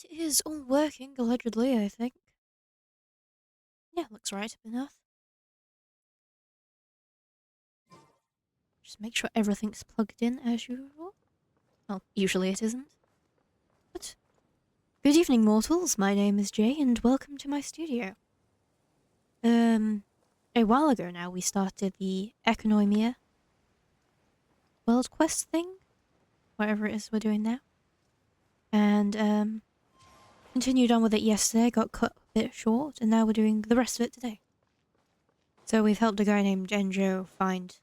It is all working, allegedly, I think. Yeah, looks right enough. Just make sure everything's plugged in as usual. Well, usually it isn't. But good evening, mortals. My name is Jay, and welcome to my studio. A while ago now, we started the Ekonomiya World Quest thing, whatever it is we're doing now. And, continued on with it yesterday, got cut a bit short, and now we're doing the rest of it today. So we've helped a guy named Enjo find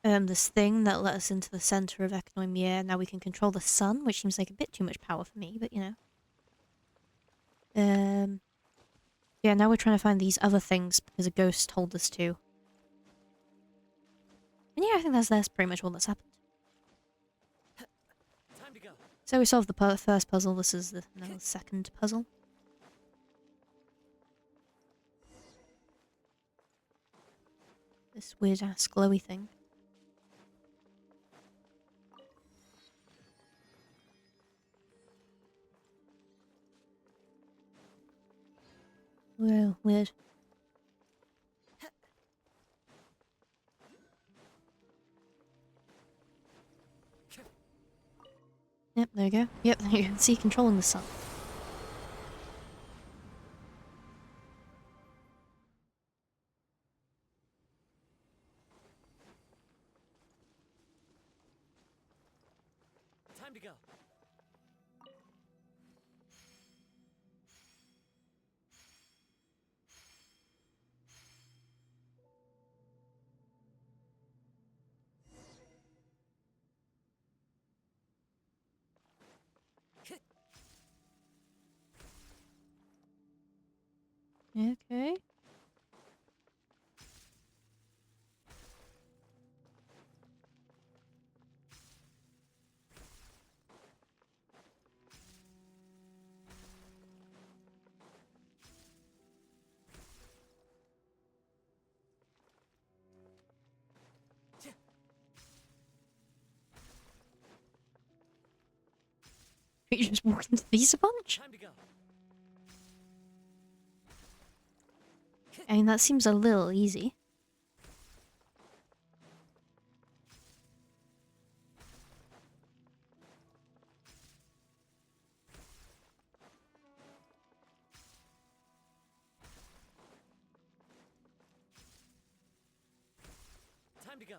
this thing that let us into the center of Ekonomiya. Now we can control the sun, which seems like a bit too much power for me, but you know. Yeah, now we're trying to find these other things because a ghost told us to. And yeah, I think that's pretty much all that's happened. Time to go. So we solved the first puzzle. This is the second puzzle. This weird ass glowy thing. Well, weird. Yep, there you go. Yep, there you go. See, controlling the sun. Time to go. Okay. You just walk into these a bunch? Time to go. I mean, that seems a little easy. Time to go.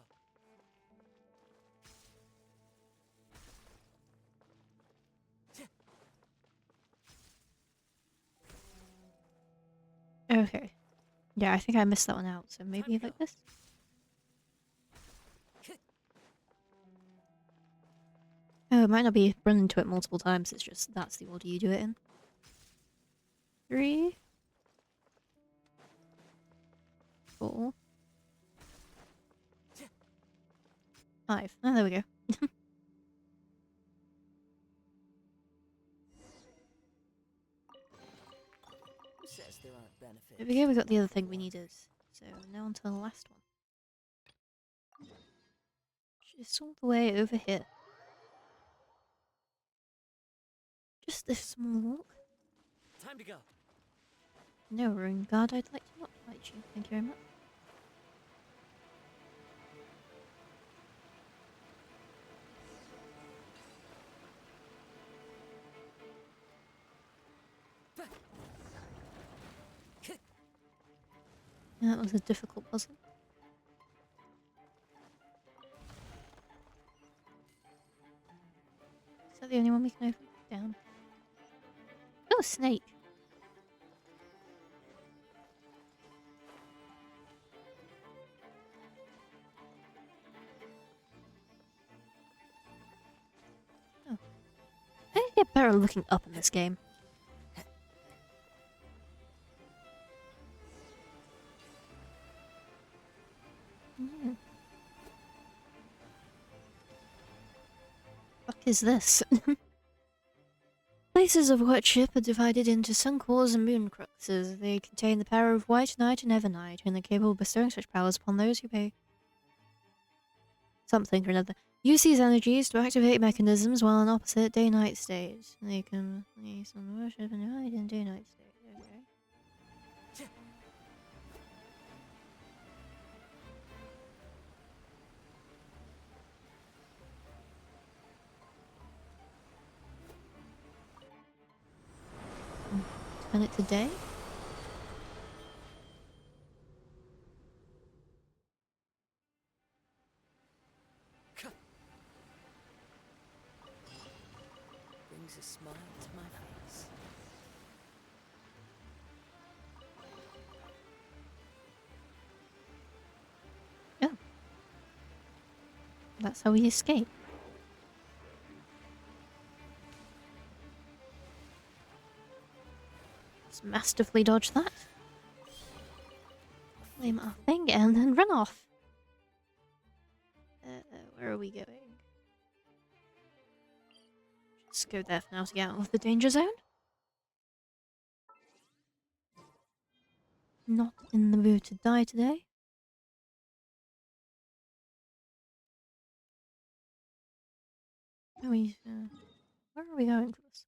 Okay. Yeah, I think I missed that one out, so maybe like this? Oh, it might not be run into it multiple times, it's just that's the order you do it in. 3, 4, 5. Oh, there we go. Who says there aren't benefits? There we go, we got the other thing we needed. So now on to the last one. Just all the way over here. Just this small walk. Time to go. No, Rune Guard, I'd like to not fight you. Thank you very much. That was a difficult puzzle. Is that the only one we can open? Down. Oh, snake! Oh. I need to get better at looking up in this game. Yeah. Fuck is this? Places of worship are divided into sun cores and moon cruxes. They contain the power of white knight and evernight, and are capable of bestowing such powers upon those who pay something or another. Use these energies to activate mechanisms while in opposite day-night state. They can release on worship and hide in day-night state. Okay. Turn it to day? Brings a smile to my face. Oh. That's how we escape. Let's masterfully dodge that. Claim our thing and then run off. Where are we going? Just go there for now to get out of the danger zone. Not in the mood to die today. Are we, where are we going for this?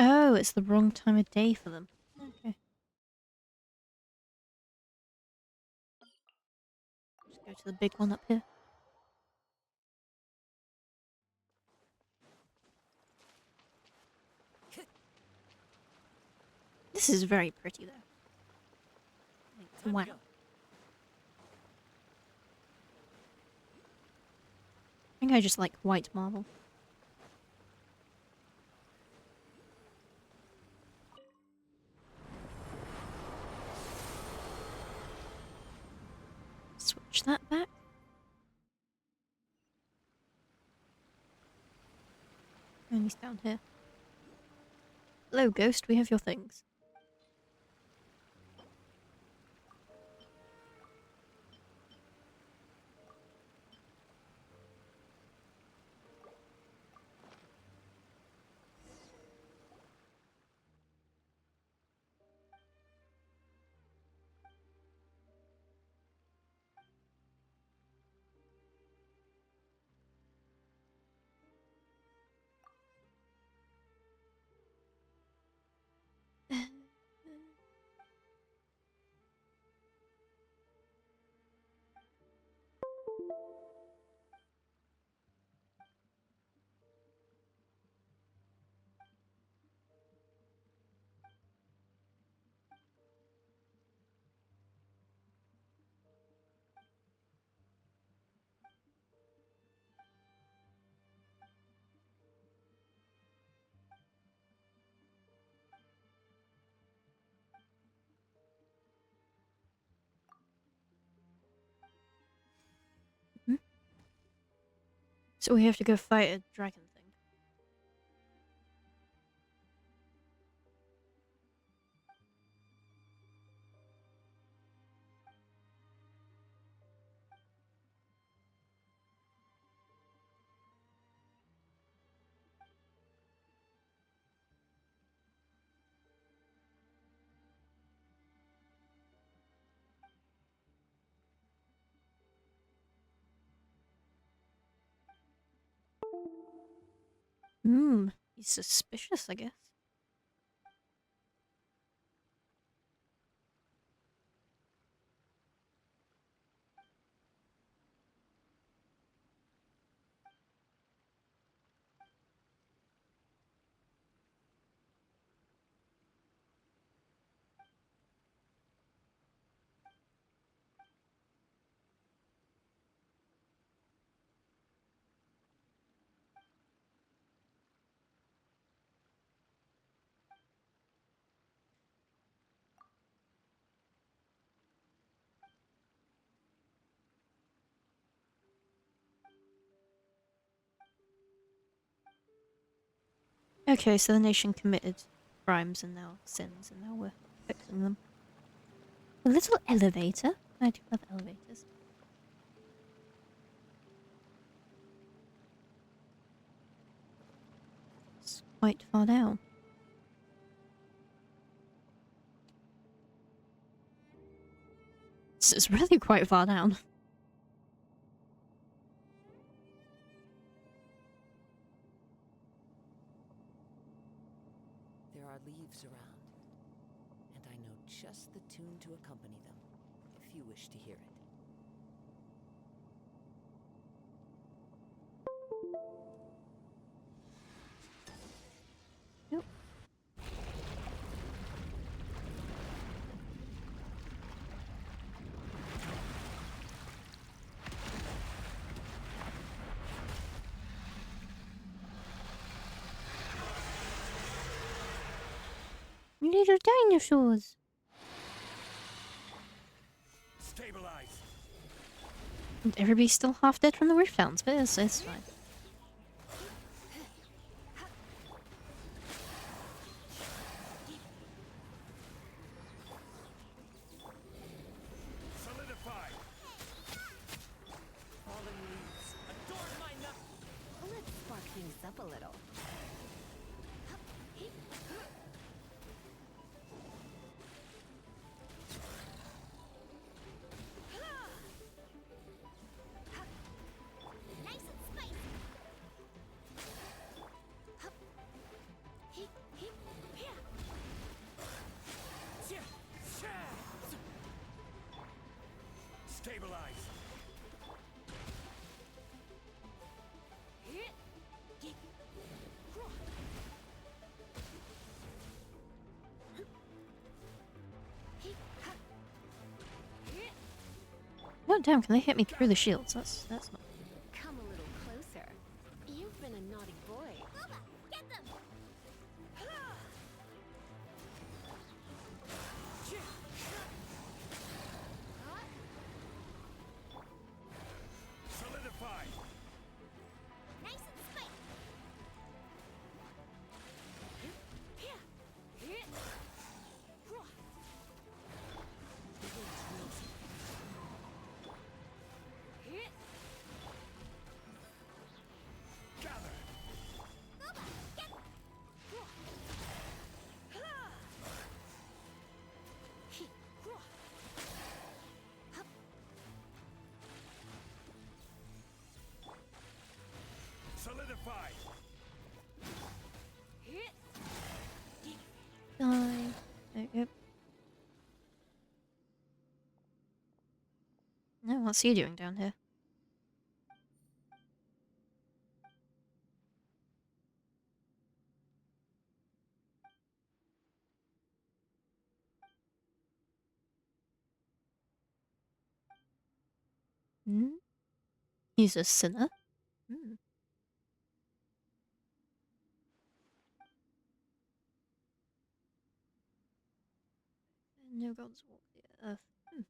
Oh, it's the wrong time of day for them. Okay. Just go to the big one up here. This is very pretty though. Time Wow. to go. I think I just like white marble. Switch that back. And he's down here. Hello, ghost. We have your things. Hmm? So we have to go fight a dragon thing. Hmm. He's suspicious, I guess. Okay, so the nation committed crimes and now sins, and now we're fixing them. A little elevator. I do love elevators. It's quite far down. It's really quite far down. There are leaves around, and I know just the tune to accompany them, if you wish to hear it. Nope. Little dinosaurs. Stabilize. And everybody's still half dead from the roof downs, but it's fine. Solidify. Fallen leaves, adorn my knuckles. Let's spark things up a little. Stabilize. Oh damn, can they hit me through the shields? That's not... Come a little closer. You've been a naughty boy. Get them! Solidify. Nice and spiked. Gather. Solidify. Die. Yep. No, what's he doing down here? Hmm? He's a sinner? Hmm. No gods walk the earth. Hmm.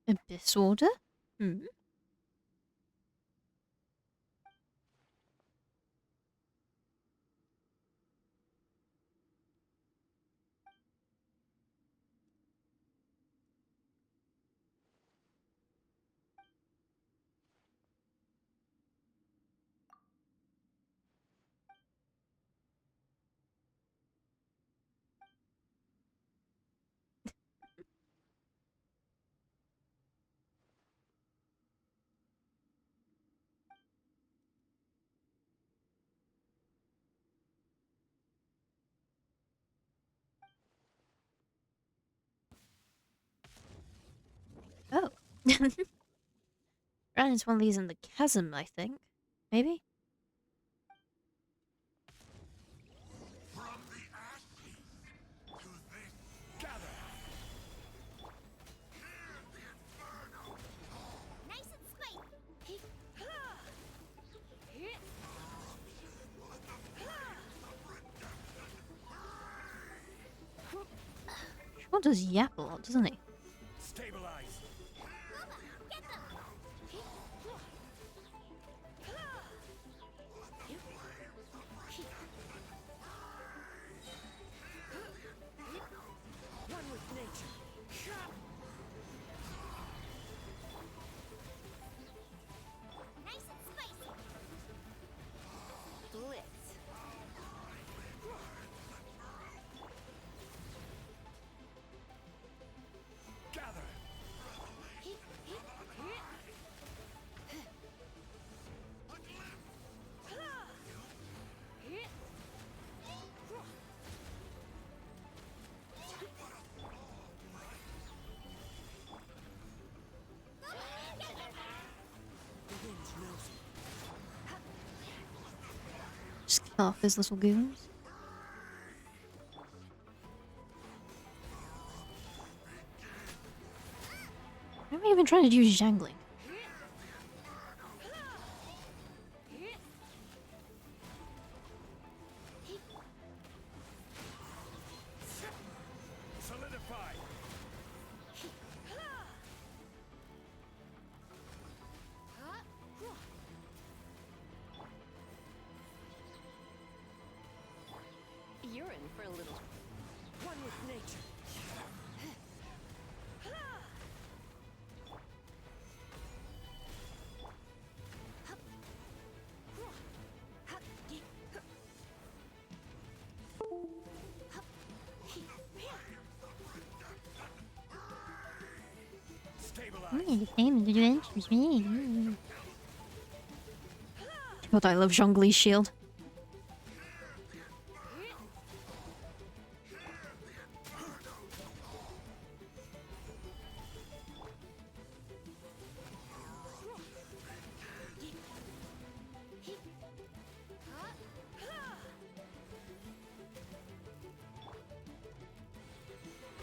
Abyss order? Hmm. Oh. Ran into one of these in the chasm, I think. Maybe? Gather. Nice and spiked. Sure does yap a lot, doesn't he? Stabilize. Get them! off those little goons. Why am I even trying to do jangling? Solidify. You're in for a little. One with nature. Stabilize. God, I love Zhongli's shield.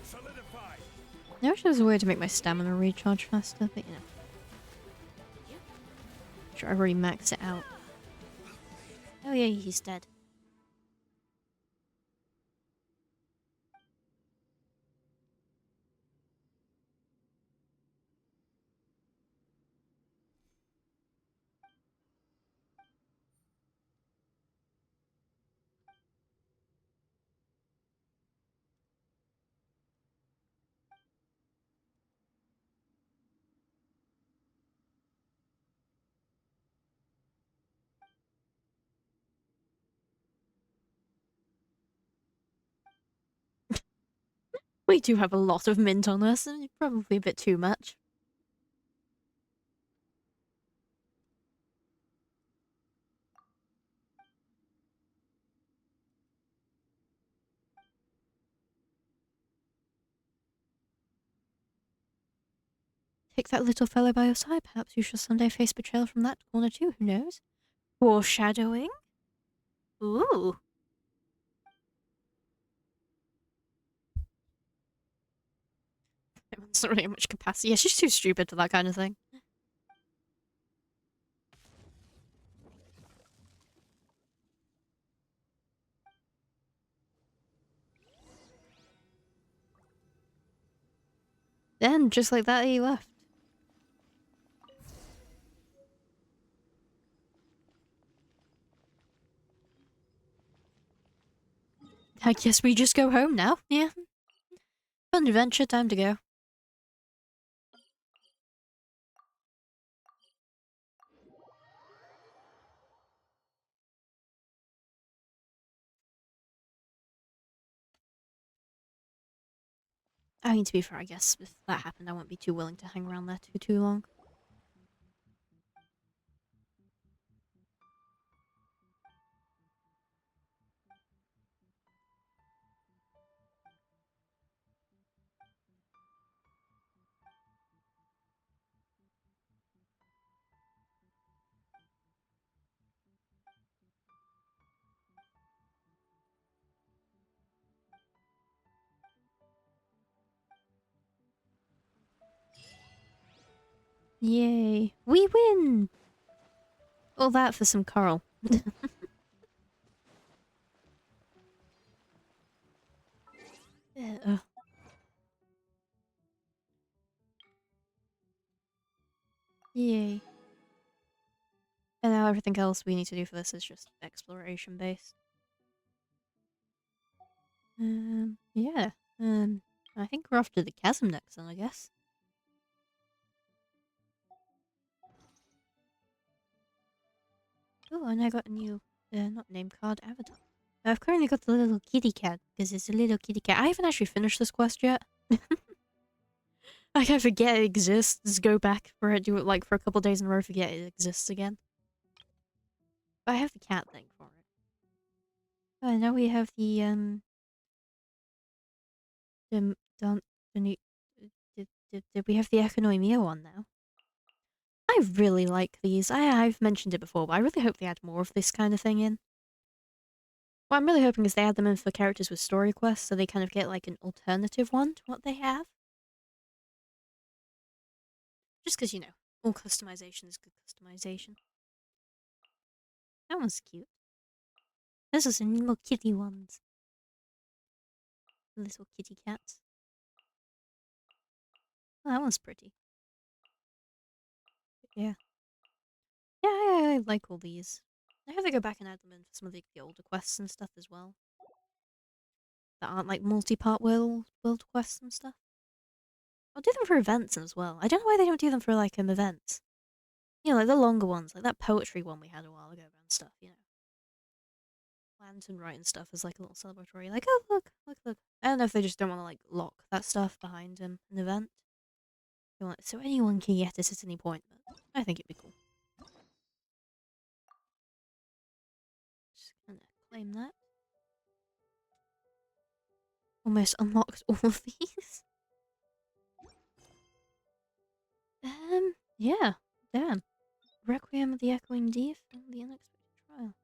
Solidify. I wish there was a way to make my stamina recharge faster, but you know. Sure, I've already maxed it out. Oh yeah, he's dead. We do have a lot of mint on us, and probably a bit too much. Take that little fellow by your side. Perhaps you shall someday face betrayal from that corner too. Who knows? Foreshadowing? Ooh. That not really have much capacity. Yeah, she's too stupid for that kind of thing. Then, just like that, he left. I guess we just go home now. Yeah. Fun adventure, time to go. I mean, to be fair, I guess if that happened, I wouldn't be too willing to hang around there too long. Yay. We win! All that for some coral. Yeah, yay. And now everything else we need to do for this is just exploration based. Yeah. I think we're off to the chasm next then, I guess. Oh, and I got a new, not name card, avatar. I've currently got the little kitty cat, because it's a little kitty cat. I haven't actually finished this quest yet. Like, I forget it exists, go back for it, do it like for a couple days in a row, forget it exists again. But I have the cat thing for it. Oh, and now we have the, new, did we have the Ekonomiya one now? I really like these. I've mentioned it before, but I really hope they add more of this kind of thing in. What I'm really hoping is they add them in for characters with story quests, so they kind of get like an alternative one to what they have. Just because, you know, all customization is good customization. That one's cute. Those are some little kitty ones. Little kitty cats. Oh, that one's pretty. Yeah. Yeah, I like all these. I have to go back and add them in for some of the older quests and stuff as well. That aren't like multi-part world quests and stuff. I'll do them for events as well. I don't know why they don't do them for like events. You know, like the longer ones, like that poetry one we had a while ago and stuff, you know. Lantern writing stuff is like a little celebratory, like, oh look, look, look. I don't know if they just don't want to like lock that stuff behind an event. They want, so anyone can get it at any point, but I think it'd be cool. Just gonna claim that. Almost unlocked all of these. Yeah, damn. Requiem of the Echoing Thief and the Unexpected Trial.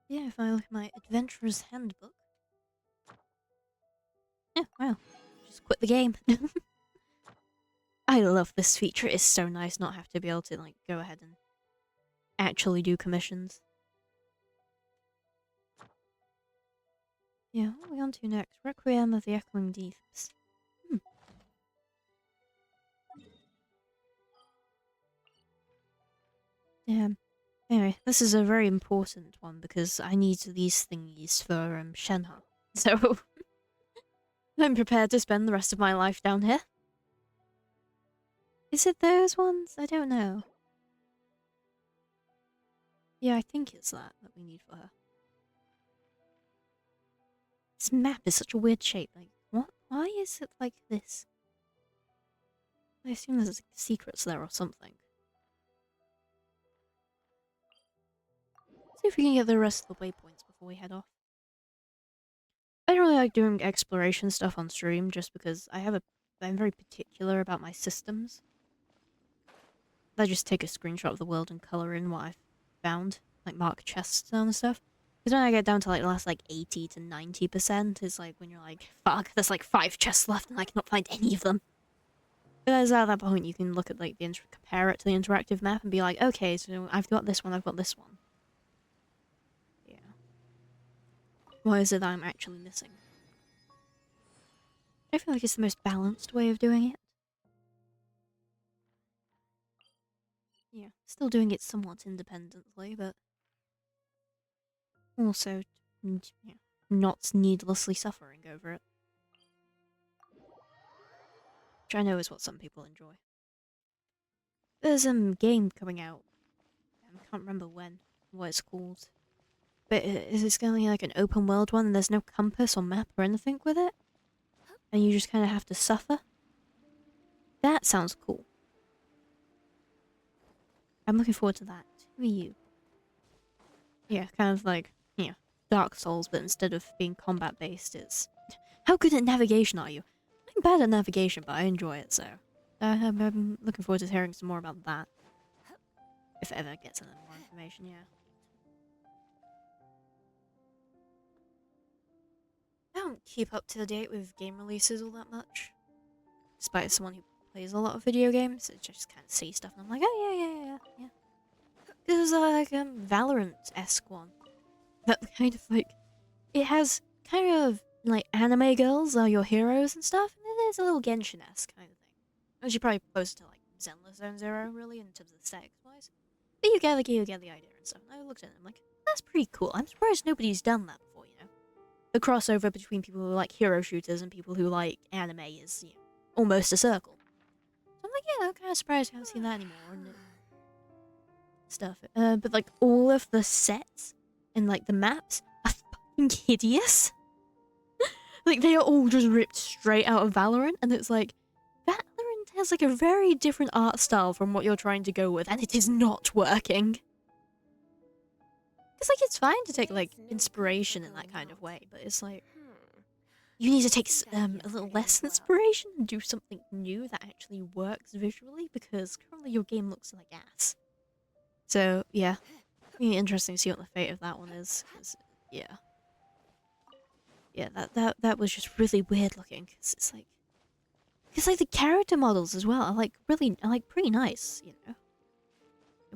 Yeah, if I look at my Adventurer's Handbook. Yeah, wow. Just quit the game. I love this feature. It's so nice not have to be able to like go ahead and actually do commissions. Yeah, what are we on to next? Requiem of the Echoing Thieves. Damn. Anyway, this is a very important one because I need these thingies for Shenhe. So I'm prepared to spend the rest of my life down here. Is it those ones? I don't know. Yeah, I think it's that we need for her. This map is such a weird shape. Like, what? Why is it like this? I assume there's like, secrets there or something. See if we can get the rest of the waypoints before we head off. I don't really like doing exploration stuff on stream just because I'm very particular about my systems. I just take a screenshot of the world and color in what I've found, like mark chests and stuff. Because when I get down to like the last like 80 to 90%, it's like when you're like, fuck, there's like 5 chests left and I cannot find any of them. Because at that point you can look at like compare it to the interactive map and be like, okay, so I've got this one, I've got this one. Yeah. What is it that I'm actually missing? I feel like it's the most balanced way of doing it. Yeah, still doing it somewhat independently, but also, yeah, not needlessly suffering over it. Which I know is what some people enjoy. There's a game coming out. I can't remember what it's called. But it's going to be like an open world one and there's no compass or map or anything with it. And you just kind of have to suffer. That sounds cool. I'm looking forward to that. Who are you? Yeah, kind of like, yeah, Dark Souls, but instead of being combat based, it's... How good at navigation are you? I'm bad at navigation, but I enjoy it, so... I'm looking forward to hearing some more about that. If it ever gets any more information, yeah. I don't keep up to date with game releases all that much. Despite as someone who plays a lot of video games, I just kind of see stuff and I'm like, oh yeah. There's like a Valorant-esque one. That kind of like... It has kind of like anime girls are your heroes and stuff, and then there's a little Genshin-esque kind of thing. Which is probably closer to like Zenless Zone Zero, really, in terms of aesthetics-wise. But you get the idea and stuff. And I looked at it and I'm like, that's pretty cool. I'm surprised nobody's done that before, you know? The crossover between people who like hero shooters and people who like anime is, you know, almost a circle. So I'm like, yeah, I'm kind of surprised I haven't seen that anymore. And stuff. But like all of the sets and like the maps are fucking hideous. Like they are all just ripped straight out of Valorant, and it's like Valorant has like a very different art style from what you're trying to go with, and it is not working. It's like it's fine to take like inspiration in that kind of way, but it's like you need to take Think I'd a be little okay less as well. inspiration and do something new that actually works visually, because currently your game looks like ass. So yeah, it'll be interesting to see what the fate of that one is. 'Cause, yeah, that was just really weird looking. Cause it's like the character models as well are like pretty nice, you know.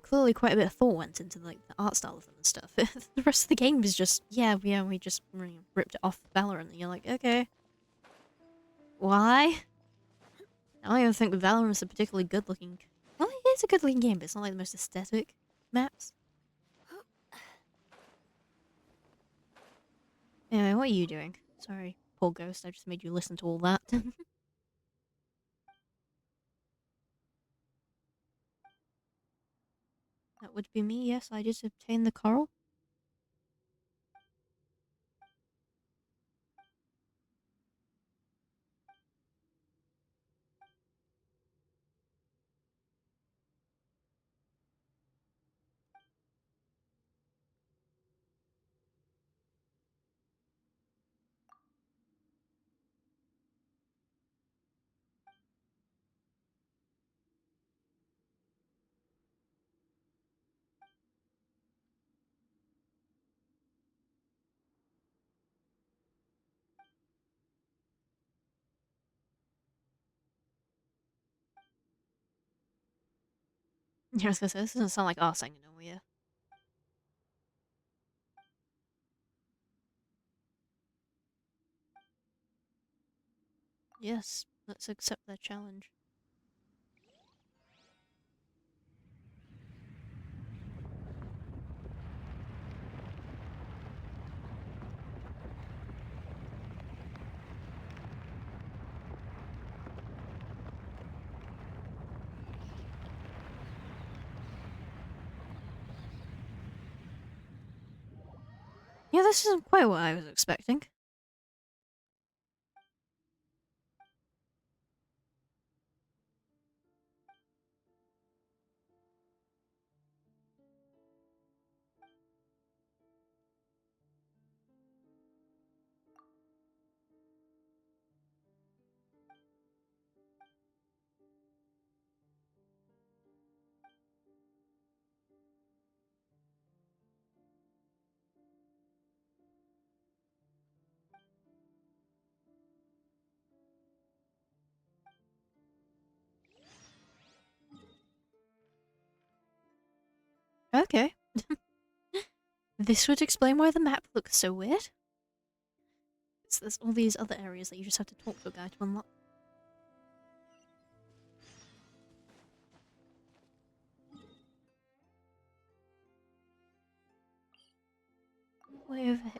Clearly quite a bit of thought went into like the art style of them and stuff. The rest of the game is just we just ripped it off Valorant, and you're like, okay, why? I don't even think Valorant's a particularly good looking. Well, it is a good looking game, but it's not like the most aesthetic maps. Anyway, what are you doing? Sorry, poor ghost, I just made you listen to all that. That would be me, yes, I just obtained the coral. Yeah, I was gonna say, this doesn't sound like our Ekonomiya. Yes, let's accept that challenge. Yeah, this isn't quite what I was expecting. Okay. This would explain why the map looks so weird. There's all these other areas that you just have to talk to a guy to unlock. Way over here.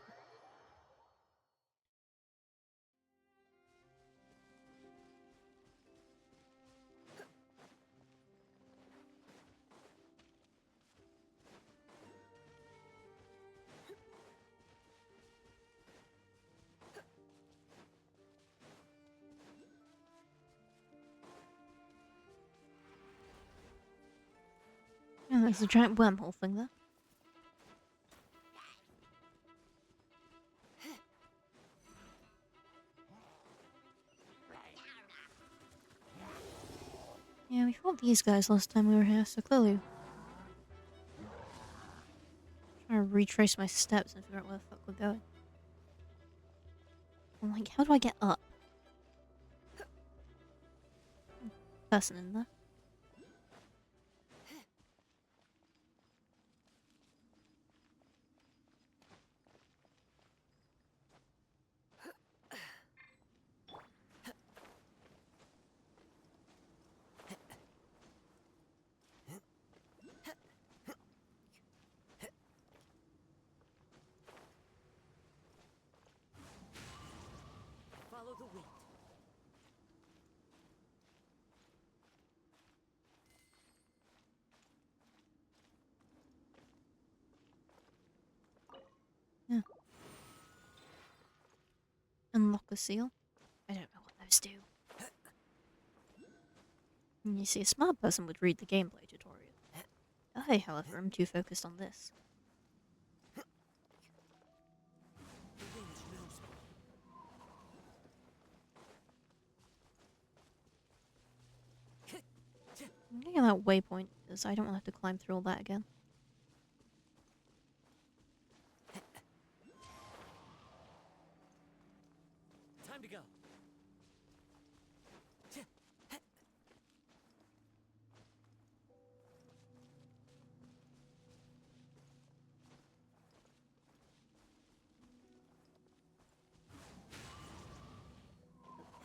And there's a giant wormhole thing there. Yeah, we fought these guys last time we were here, so clearly trying to retrace my steps and figure out where the fuck we're going. I'm like, how do I get up? Person in there. Follow the wind. Yeah. Unlock a seal. I don't know what those do. And you see, a smart person would read the gameplay tutorial. I, however, am too focused on this. The wind's nosebleed. I'm getting that waypoint because I don't want to have to climb through all that again. Time to go.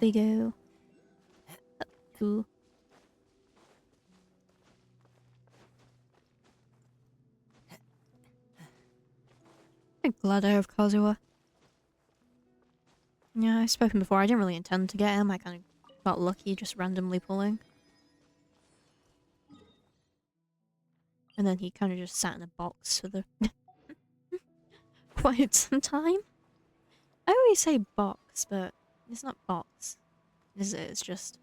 They go. Cool. I'm glad I have Kazuha. Yeah, I've spoken before. I didn't really intend to get him. I kind of got lucky just randomly pulling. And then he kind of just sat in a box for the quite some time. I always say box, but it's not box, is it? It's just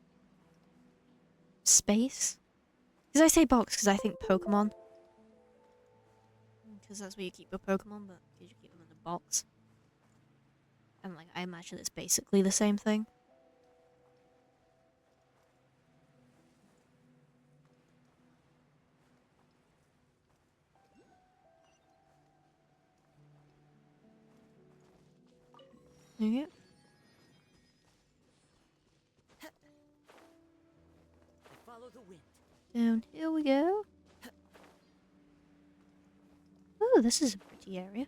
space. Because I say box because I think Pokemon. Because that's where you keep your Pokemon, but you keep them in a box. And like, I imagine it's basically the same thing. Okay. Follow the wind. Down here we go. Oh, this is a pretty area.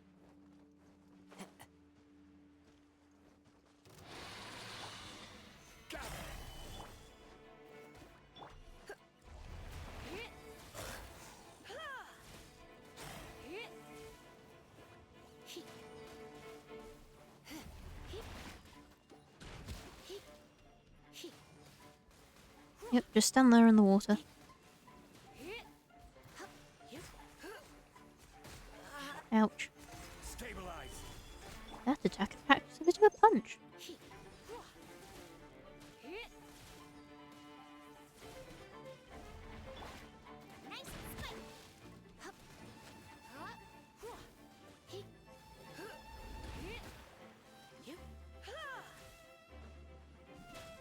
Yep, just stand there in the water. Ouch. Stabilize. That attack packs a bit of a punch. Nice spike. Hup. Huh. Hua. He. Huh. You. Ha.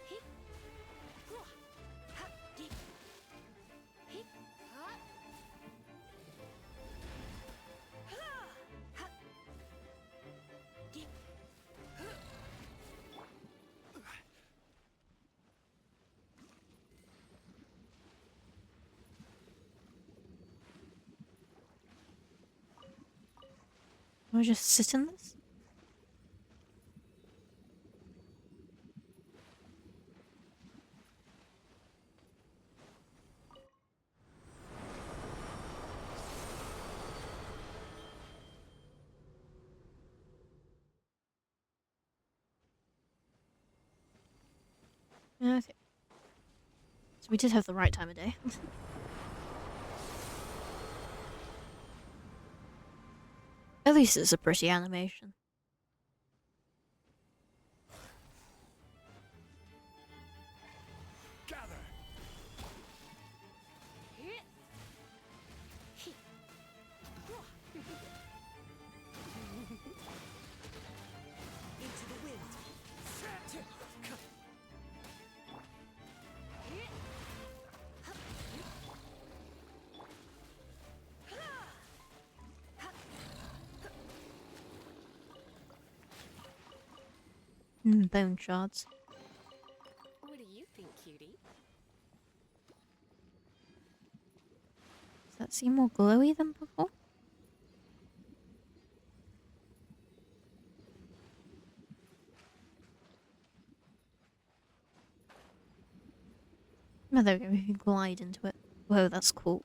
He. Hua. Ha. Dee. He. Ha. Ha. Ha. Dee. Do I just sit in this? Okay. So we did have the right time of day. At least it's a pretty animation. Gather. He. He. Hua. Into the wind. Bone shards. What do you think, cutie? Does that seem more glowy than before? No, there we go. We can glide into it. Whoa, that's cool.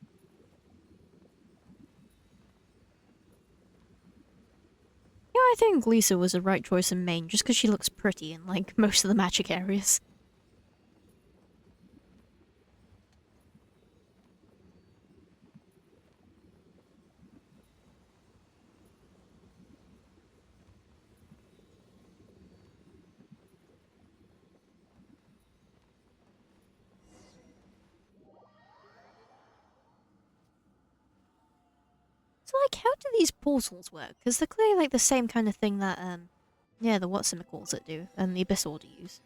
Yeah, I think Lisa was the right choice in main, just because she looks pretty in, like, most of the magic areas. So, like, how do these portals work? Because they're clearly, like, the same kind of thing that, yeah, the whatchamacalls it do, and the Abyss Order use.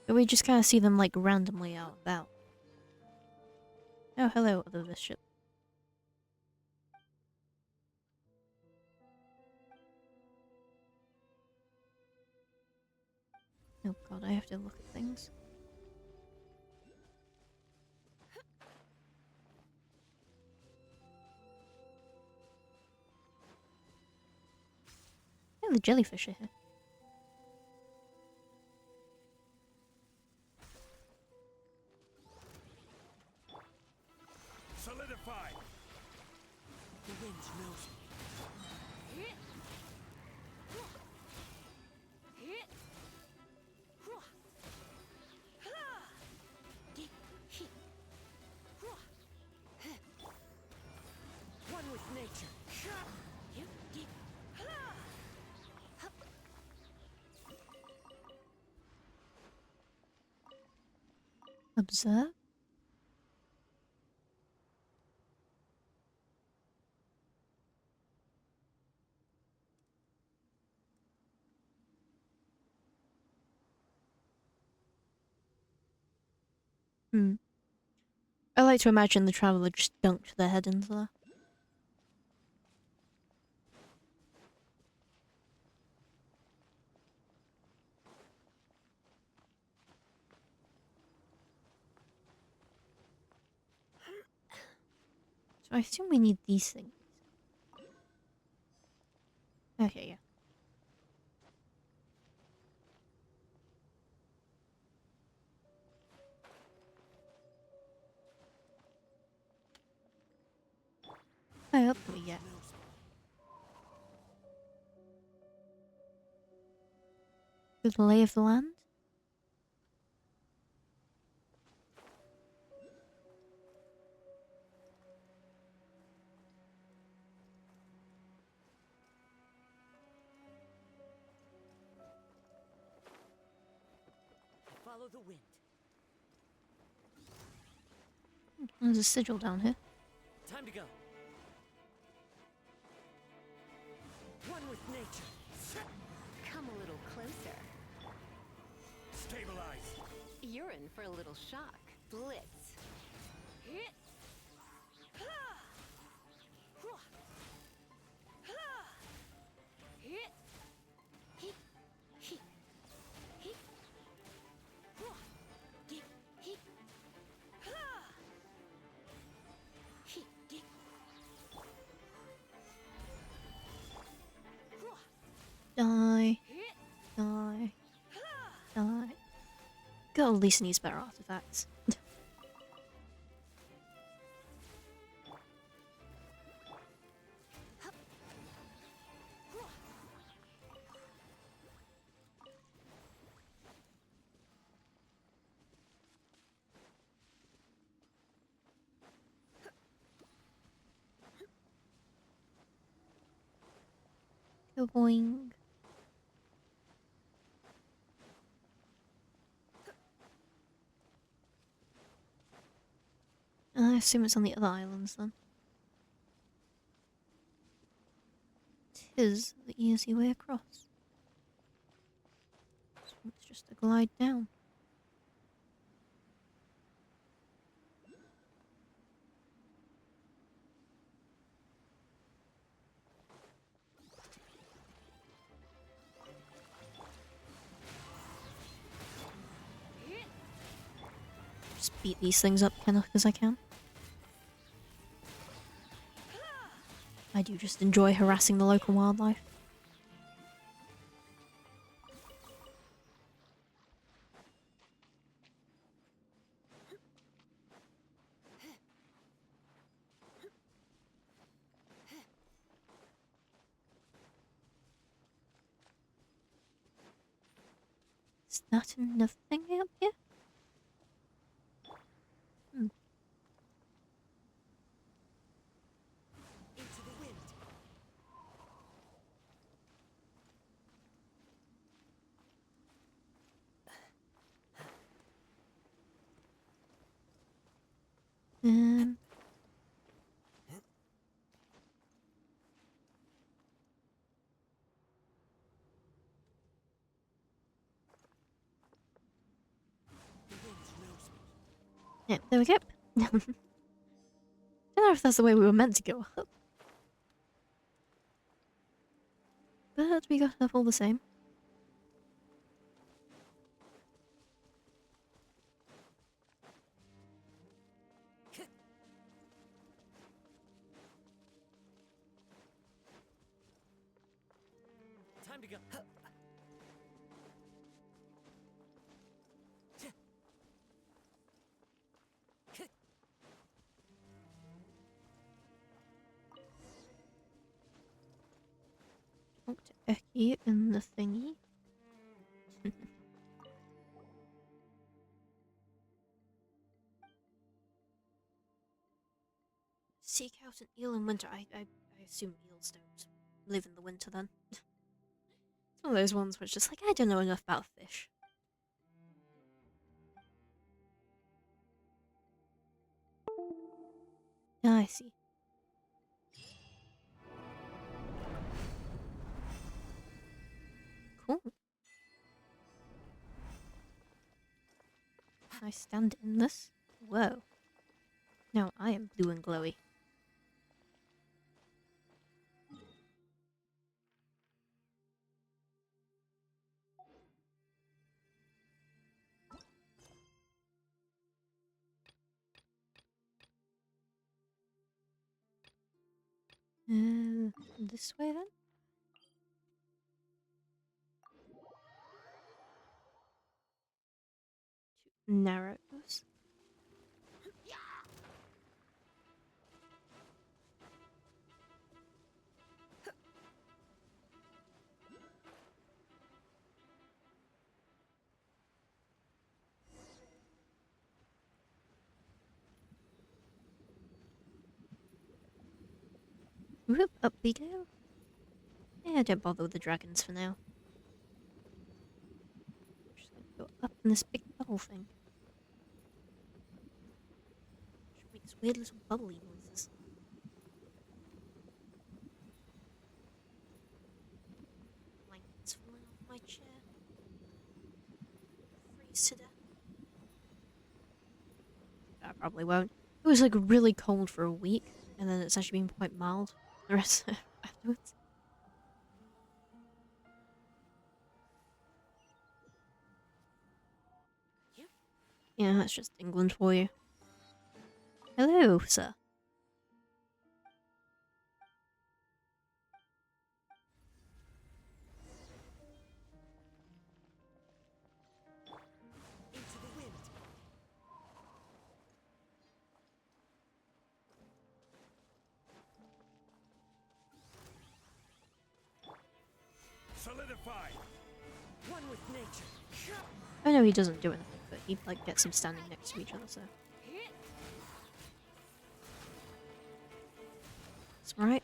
But we just kind of see them, like, randomly out and about. Oh, hello, other ship. Oh god, I have to look at things. Oh, the jellyfish are here. Solidify. The wind knows me. One with nature. Observe? Hmm. I like to imagine the traveler just dunked their head into there. So I assume we need these things. Okay, yeah. How up do we get? The lay of the land? Follow the wind. There's a sigil down here. Time to go. One with nature. Come a little closer. Stabilize. You're in for a little shock. Blitz. Die. Die. Die. Girl at least needs better artifacts. Boing. I assume it's on the other islands then. Tis the easy way across. So it's just a glide down. Just beat these things up as I can. I do just enjoy harassing the local wildlife. Is that another thing up here? Hmm. Into the wind. Um. The wind knows me. Yeah, there we go. know if that's the way we were meant to go up. But we got up all the same. Time to go. Talk to Eki in the thingy. Seek out an eel in winter. I assume eels don't live in the winter then. It's one of those ones where it's just like, I don't know enough about fish. Ah, I see. Cool. I stand in this. Whoa. Now I am blue and glowy. This way then? Narrows. Whoop, up we go. Yeah, don't bother with the dragons for now. Just gonna go up in this big bubble thing. Which makes weird little bubbly noises. Blankets falling off my chair. Freeze to death. I probably won't. It was like really cold for a week, and then it's actually been quite mild the rest afterwards. Yeah, that's just England for you. Hello, sir. Into the wind. Solidify. One with nature. I know he doesn't do anything, but he like gets them standing next to each other, so it's alright.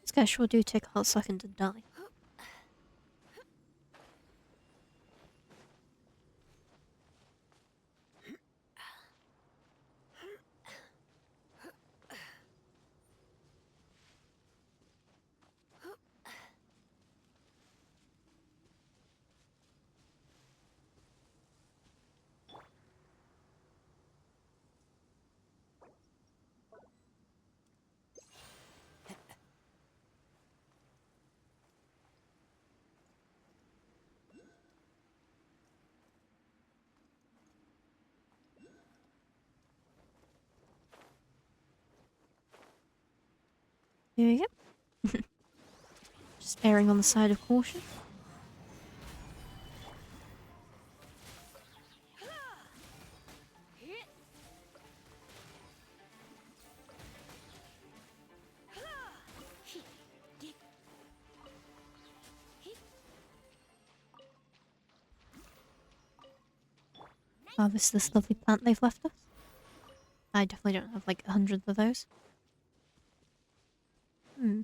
These guys sure do take a hot second to die. Here we go. Just erring on the side of caution. Harvest this lovely plant they've left us. I definitely don't have like 100 of those. Hmm.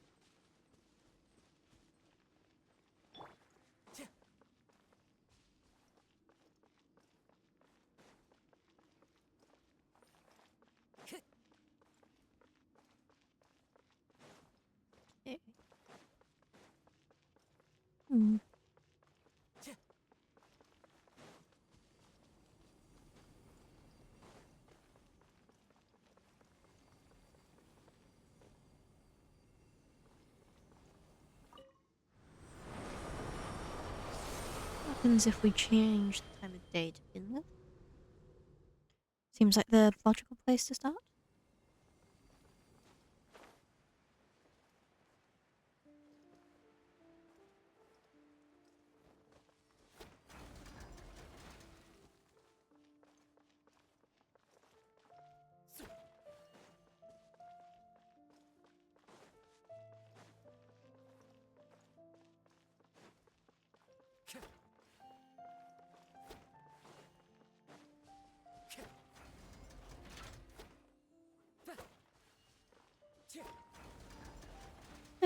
Okay. Hmm. happens if we change the time of day to begin with? Seems like the logical place to start.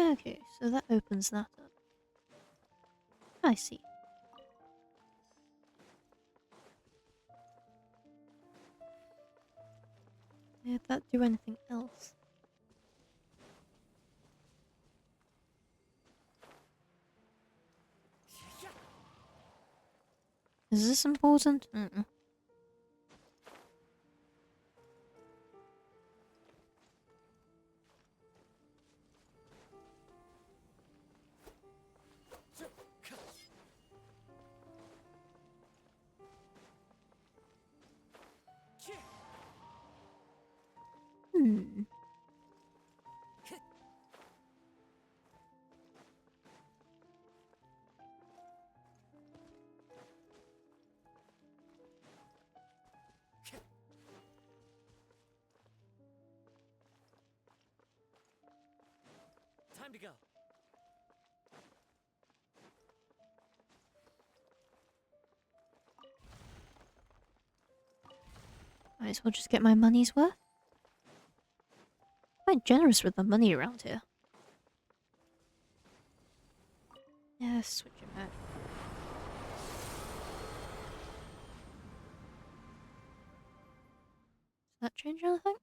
Okay, so that opens that up. I see. Did that do anything else? Is this important? Mm-mm. Hmm. Time to go. Might as well just get my money's worth. Quite generous with the money around here. Yeah, switch it back. Does that change anything?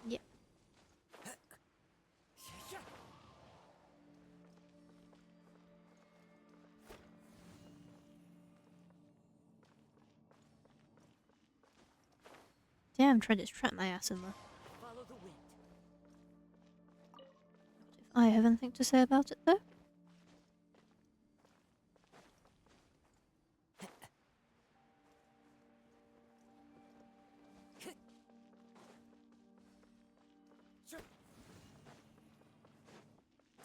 Yeah. Damn, tried to trap my ass in there. Follow the wind. If I have anything to say about it, though?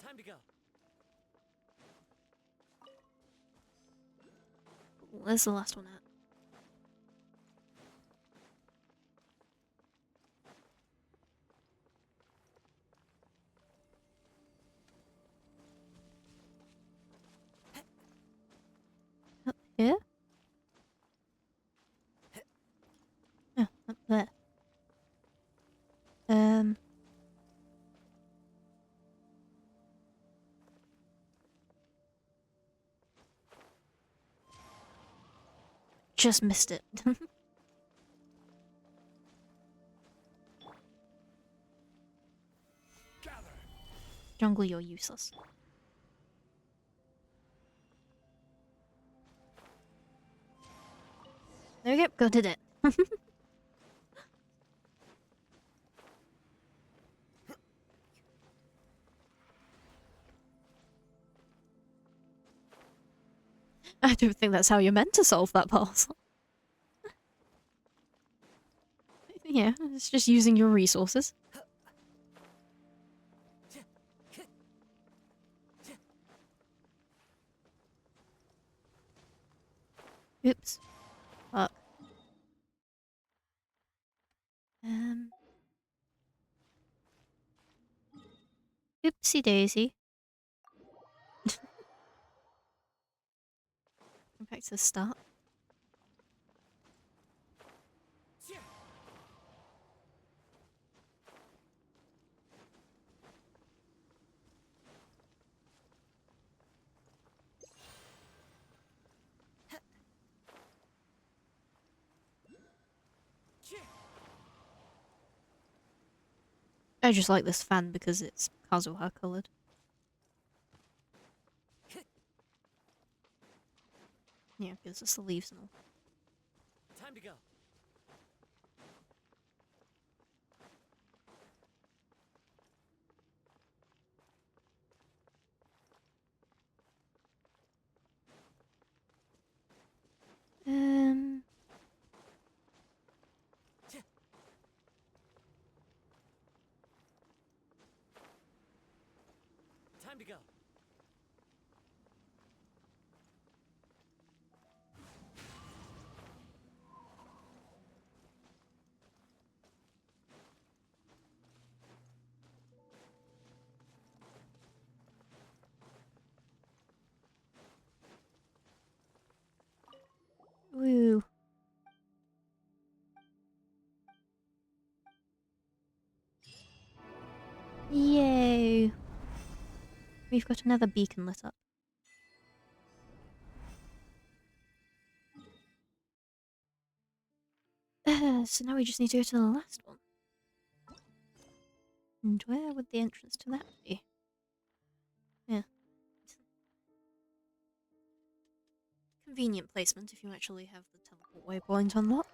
Time to go. Where's the last one at? Up here? Oh, up there. Just missed it. Gather. Jungle, you're useless. There we go, go did it. I don't think that's how you're meant to solve that puzzle. Yeah, it's just using your resources. Oops. Fuck. Oopsie daisy. Go back to the start. I just like this fan because it's Kazuha coloured. Yeah, gives us the leaves and all. Time to go. Time to go. Woo. Yay. We've got another beacon lit up. So now we just need to go to the last one. And where would the entrance to that be? Yeah. Convenient placement if you actually have the teleport waypoint unlocked.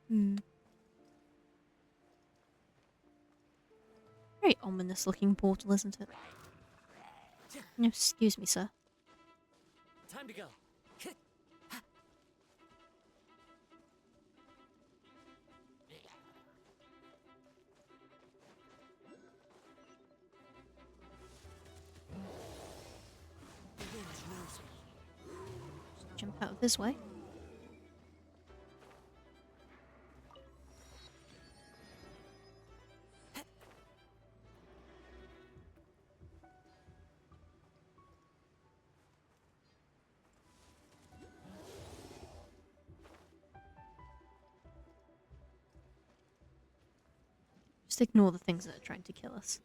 Hmm. Very ominous looking portal, isn't it? No, excuse me, sir. Time to go. The wind knows me. Jump out of this way. Just ignore the things that are trying to kill us.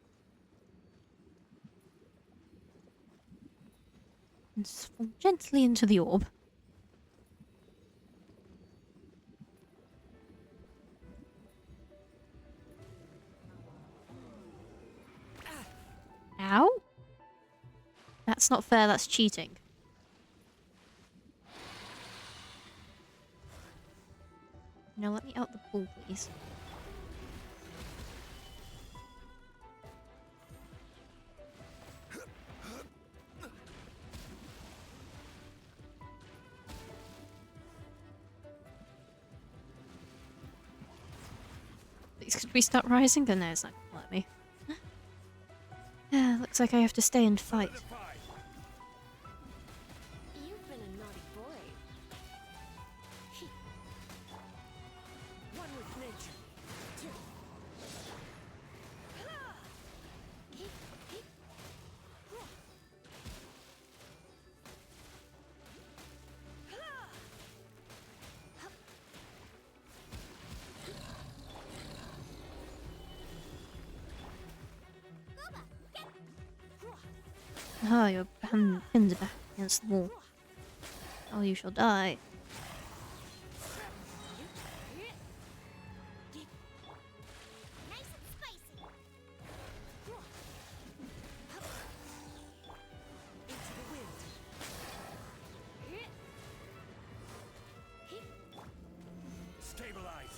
And just fall gently into the orb. Ow? That's not fair, that's cheating. Now let me out the pool, please. Please, could we start rising? Oh no, it's not gonna let me. Looks like I have to stay and fight. Solidified. You've been a naughty boy. One with nature. Ah, your pins are back against the wall. Oh, you shall die. Nice and spicy. Into the wind. Stabilize.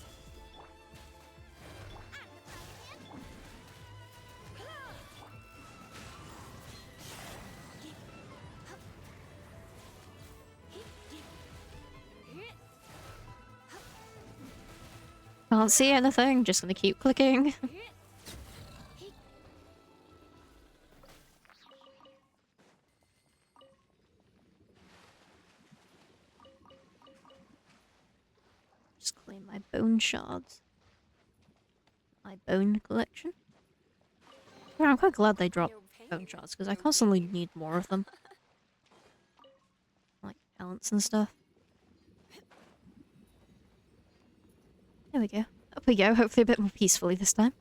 Can't see anything, just gonna keep clicking. Just claim my bone shards. My bone collection. Yeah, I'm quite glad they dropped No pain, bone shards, because I constantly need more of them. Like talents and stuff. There we go. Up we go, hopefully a bit more peacefully this time.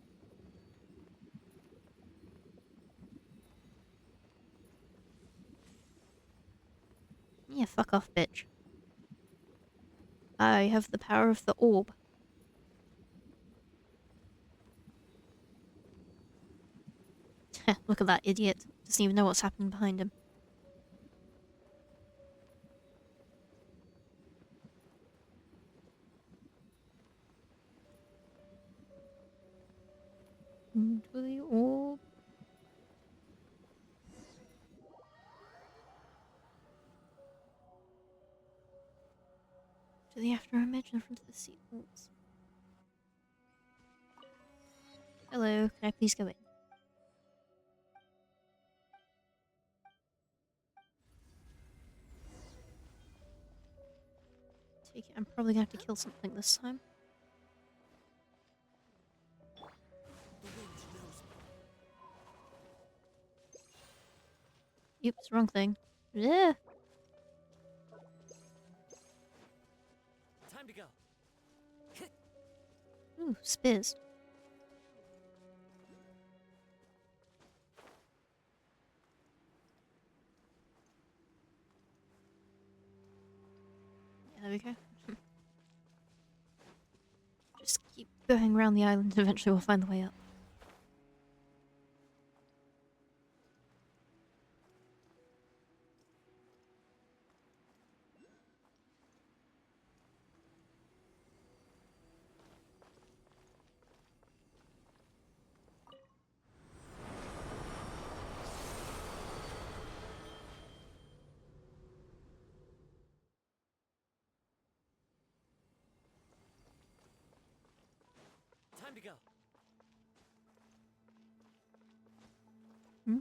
Yeah, fuck off, bitch. I have the power of the orb. Look at that idiot. Doesn't even know what's happened behind him. To the after image in front of the seat walls. Hello, can I please go in? Take it. I'm probably gonna have to kill something this time. Oops, wrong thing. Yeah. Time to go. Ooh, spears. Yeah, there we go. Just keep going around the island and eventually we'll find the way up. Time to go. Hmm?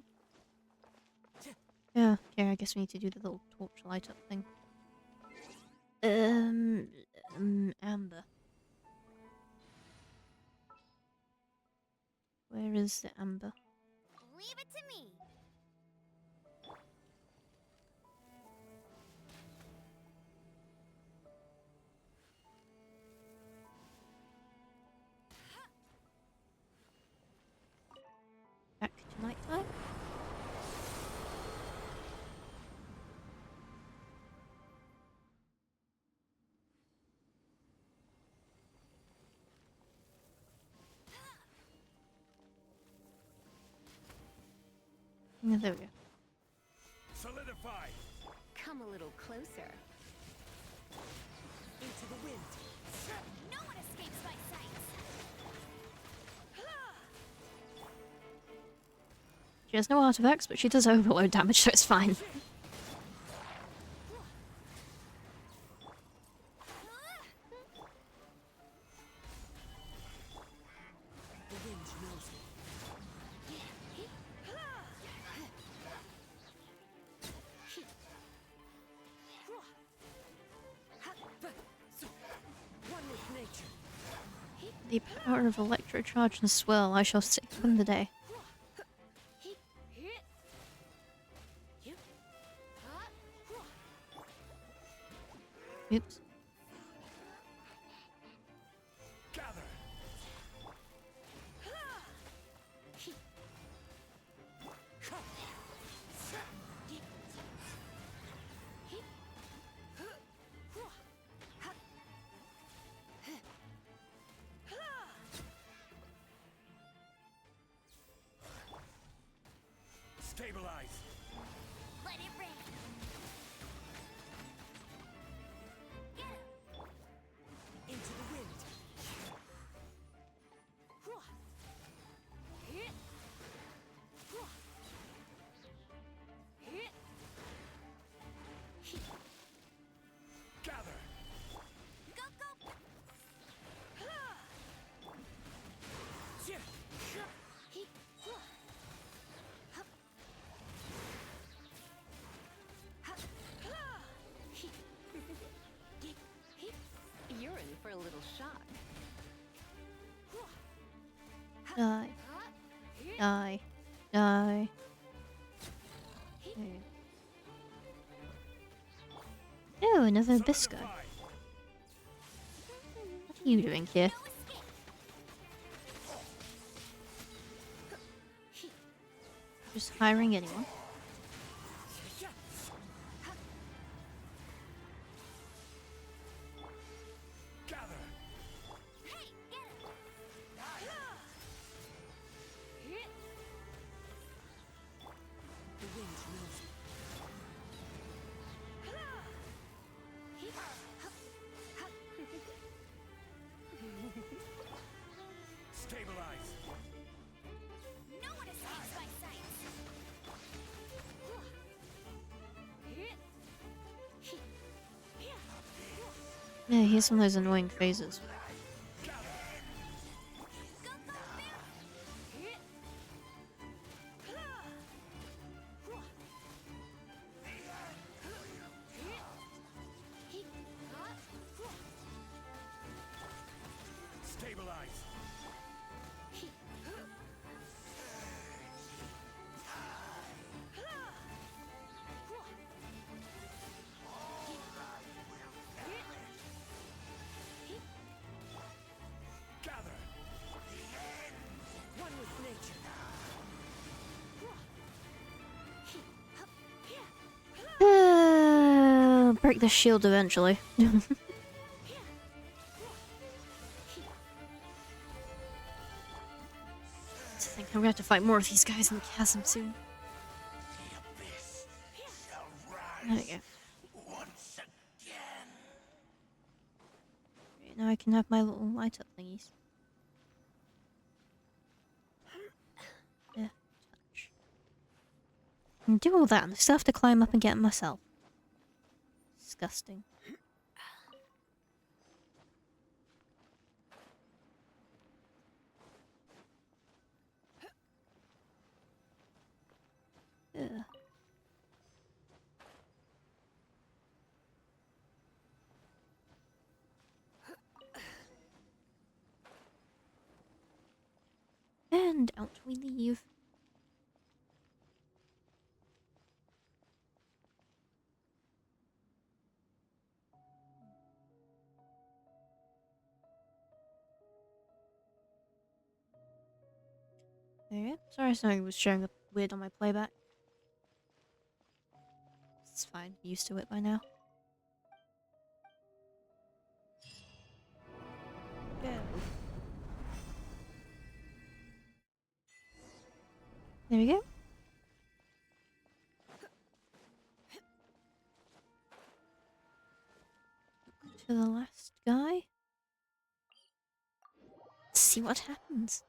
Yeah, I guess we need to do the little torch light up thing. Amber. Where is the amber? Leave it to me. Back to nighttime? Yeah, there we go. Solidify. Come a little closer. Into the wind. No one escapes my sight. She has no artifacts, but she does overload damage, so it's fine. The wind knows me. One with nature. The power of electrocharge and swirl, I shall see win the day. Oops. Gather. Stabilize. Let it rain. Get him. Into the wind. Gather. Go, go. You're in for a little shock. Die. Die. Die. Okay. Oh, another Bisco. Solidify. What are you doing here? No escape. Just hiring anyone? Gather. Hey, get him. The wind knows me. Stabilize. No one escapes my sight. Yeah, he has some of those annoying phases. Stabilize. Gather. One with nature. Break the shield eventually. I think I'm gonna have to fight more of these guys in the chasm soon. There we go. Right, now I can have my little light up thingies. Yeah, touch. And do all that and I still have to climb up and get 'em myself. Disgusting. Ugh. And out we leave. There you go. Sorry, something was showing up weird on my playback. It's fine. Used to it by now. Yeah. There we go. To the last guy. Let's see what happens.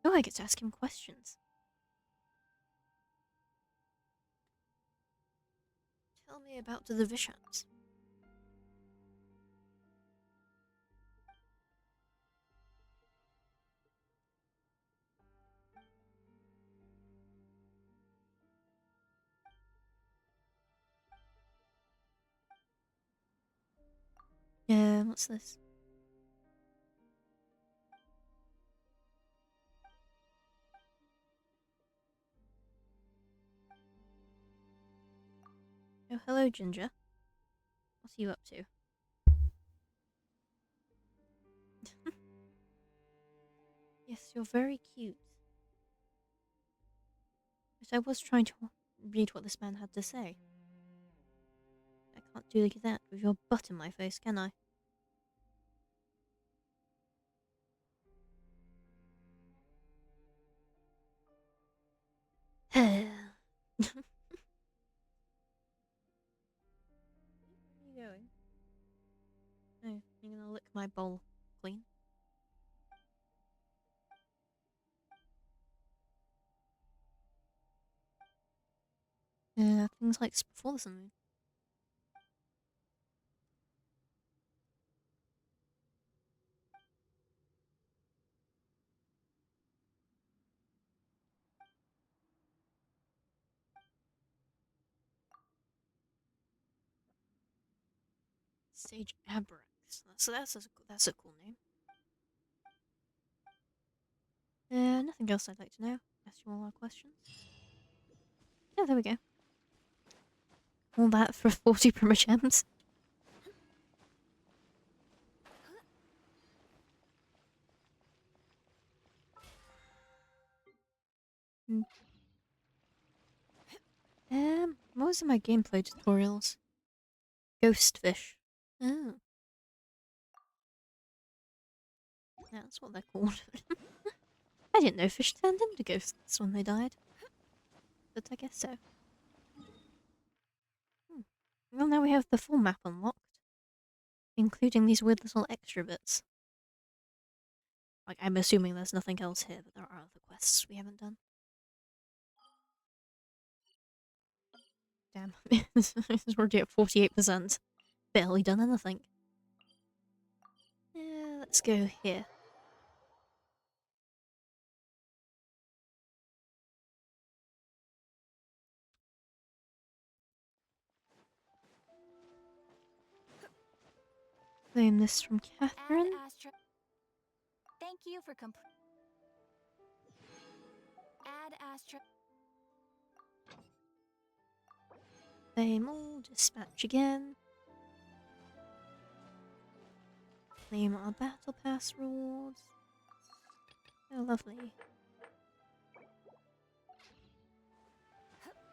Oh, I get to ask him questions. Tell me about the Vishams. Yeah, what's this? Oh, hello, Ginger. What are you up to? Yes, you're very cute. But I was trying to read what this man had to say. I can't do that with your butt in my face, can I? Where are you going? Oh, you're gonna lick my bowl clean? Yeah, things like before the sun. Sage Abrax. So that's a cool name. Nothing else I'd like to know. Ask you all our questions. Yeah, there we go. All that for 40 primogems. Hmm. What was in my gameplay tutorials? Ghost fish. Oh. Yeah, that's what they're called. I didn't know fish turned into ghosts when they died. But I guess so. Hmm. Well, now we have the full map unlocked, including these weird little extra bits. Like, I'm assuming there's nothing else here, but there are other quests we haven't done. Damn, we're already at 48%. Barely done anything. Yeah, let's go here. Claim this from Catherine. Add Astra. Thank you for Add Astra. Claim all, dispatch again. Claim our battle pass rewards. Oh, lovely.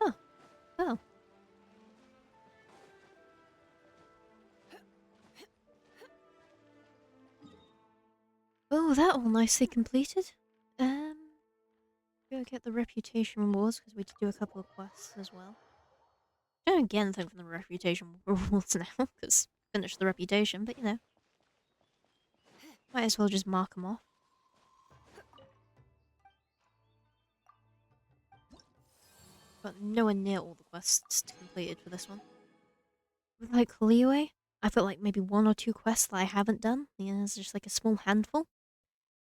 Oh, oh. Oh, that all nicely completed. Go get the reputation rewards because we did do a couple of quests as well. Don't again think for the reputation rewards now because finished the reputation, but you know, might as well just mark them off. But nowhere near all the quests completed for this one. With like Leeway, I've got like maybe 1 or 2 quests that I haven't done. Yeah, there's just like a small handful,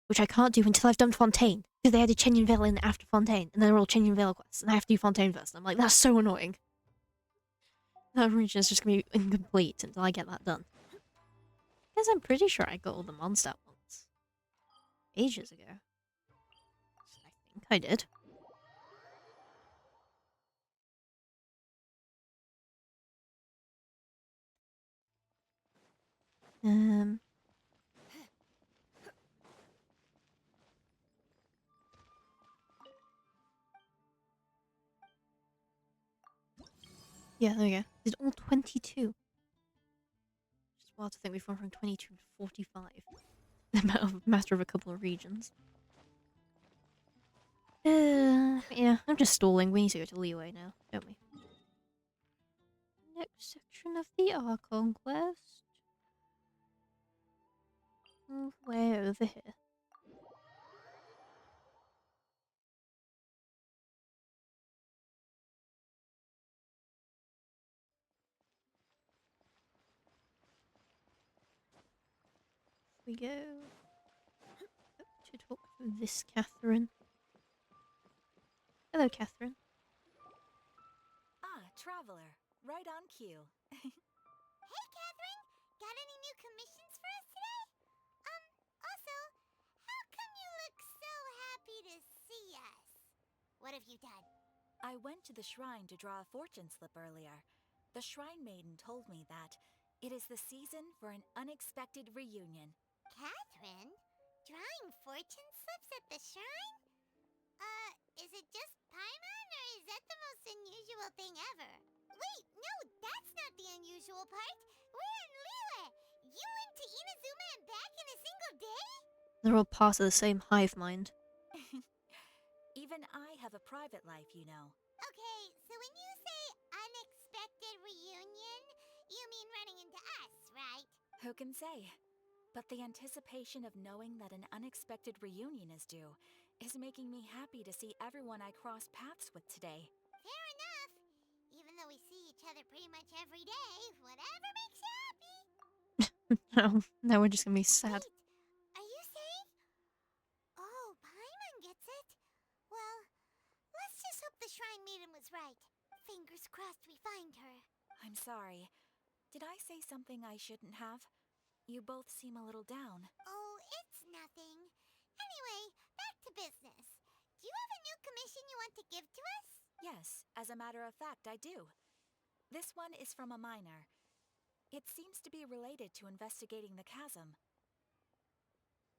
which I can't do until I've done Fontaine. Because they added Chenian Vale in after Fontaine, and they're all Chenian Vale quests, and I have to do Fontaine first. And I'm like, that's so annoying. That region is just gonna be incomplete until I get that done. Because I'm pretty sure I got all the Mondstadt ones. Ages ago. I think I did. Yeah, there we go. Did all 22. Just wild to think we've gone from 22 to 45. In a matter of a couple of regions. Yeah, I'm just stalling. We need to go to Leeway now, don't we? Next section of the Archon quest. Move way over here. We go to talk to this Catherine. Hello, Catherine. Ah, traveler. Right on cue. Hey, Catherine! Got any new commissions for us today? Also, how come you look so happy to see us? What have you done? I went to the shrine to draw a fortune slip earlier. The shrine maiden told me that it is the season for an unexpected reunion. Catherine? Drawing fortune slips at the shrine? Is it just Paimon, or is that the most unusual thing ever? Wait, no, that's not the unusual part. We're in Liyue. You went to Inazuma and back in a single day? They're all part of the same hive mind. Even I have a private life, you know. Okay, so when you say unexpected reunion, you mean running into us, right? Who can say? But the anticipation of knowing that an unexpected reunion is due is making me happy to see everyone I crossed paths with today. Fair enough. Even though we see each other pretty much every day, whatever makes you happy. No, now we're just gonna be sad. Wait, are you saying? Oh, Paimon gets it. Well, let's just hope the Shrine Maiden was right. Fingers crossed we find her. I'm sorry. Did I say something I shouldn't have? You both seem a little down. Oh, it's nothing. Anyway, back to business. Do you have a new commission you want to give to us? Yes, as a matter of fact, I do. This one is from a miner. It seems to be related to investigating the chasm.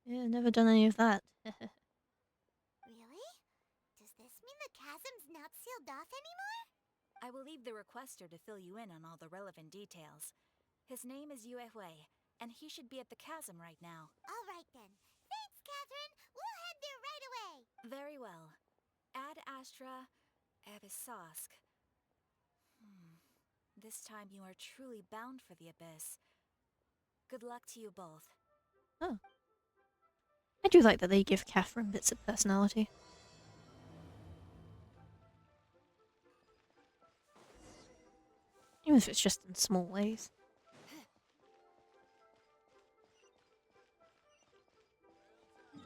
Yeah, never done any of that. Really? Does this mean the chasm's not sealed off anymore? I will leave the requester to fill you in on all the relevant details. His name is Yue Hui, and he should be at the chasm right now. All right then. Thanks, Catherine. We'll head there right away. Very well. Ad Astra Abyssosque. This time you are truly bound for the abyss. Good luck to you both. Oh. I do like that they give Catherine bits of personality. Even if it's just in small ways.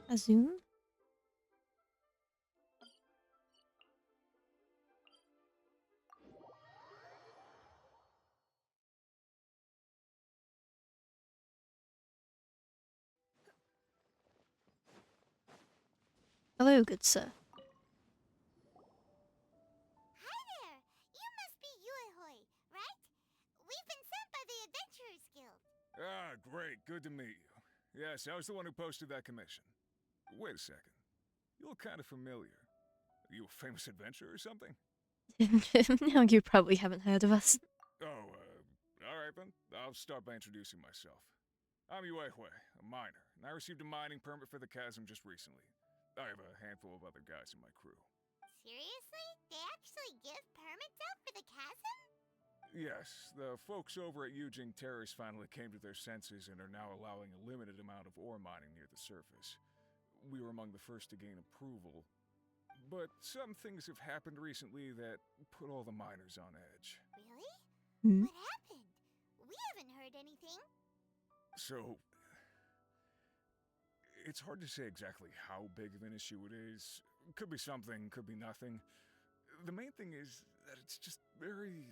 A zoom? Hello, good sir. Hi there! You must be Yuehoi, right? We've been sent by the Adventurers Guild. Ah, great. Good to meet you. Yes, I was the one who posted that commission. Wait a second. You look kind of familiar. Are you a famous adventurer or something? Now you probably haven't heard of us. Oh, alright then. I'll start by introducing myself. I'm Yue Hui, a miner, and I received a mining permit for the chasm just recently. I have a handful of other guys in my crew. Seriously? They actually give permits out for the chasm? Yes, the folks over at Yujing Terrace finally came to their senses and are now allowing a limited amount of ore mining near the surface. We were among the first to gain approval, but some things have happened recently that put all the miners on edge. Really? Hmm? What happened? We haven't heard anything. So, it's hard to say exactly how big of an issue it is. Could be something, could be nothing. The main thing is that it's just very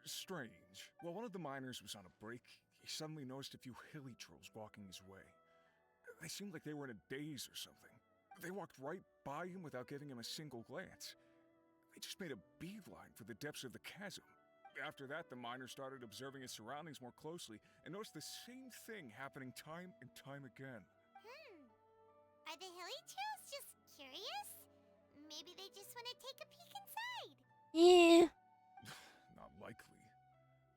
strange. While one of the miners was on a break, he suddenly noticed a few hilly trolls walking his way. They seemed like they were in a daze or something. They walked right by him without giving him a single glance. They just made a beeline for the depths of the chasm. After that, the miner started observing his surroundings more closely and noticed the same thing happening time and time again. Are the hilly trolls just curious? Maybe they just want to take a peek inside. Yeah. Not likely.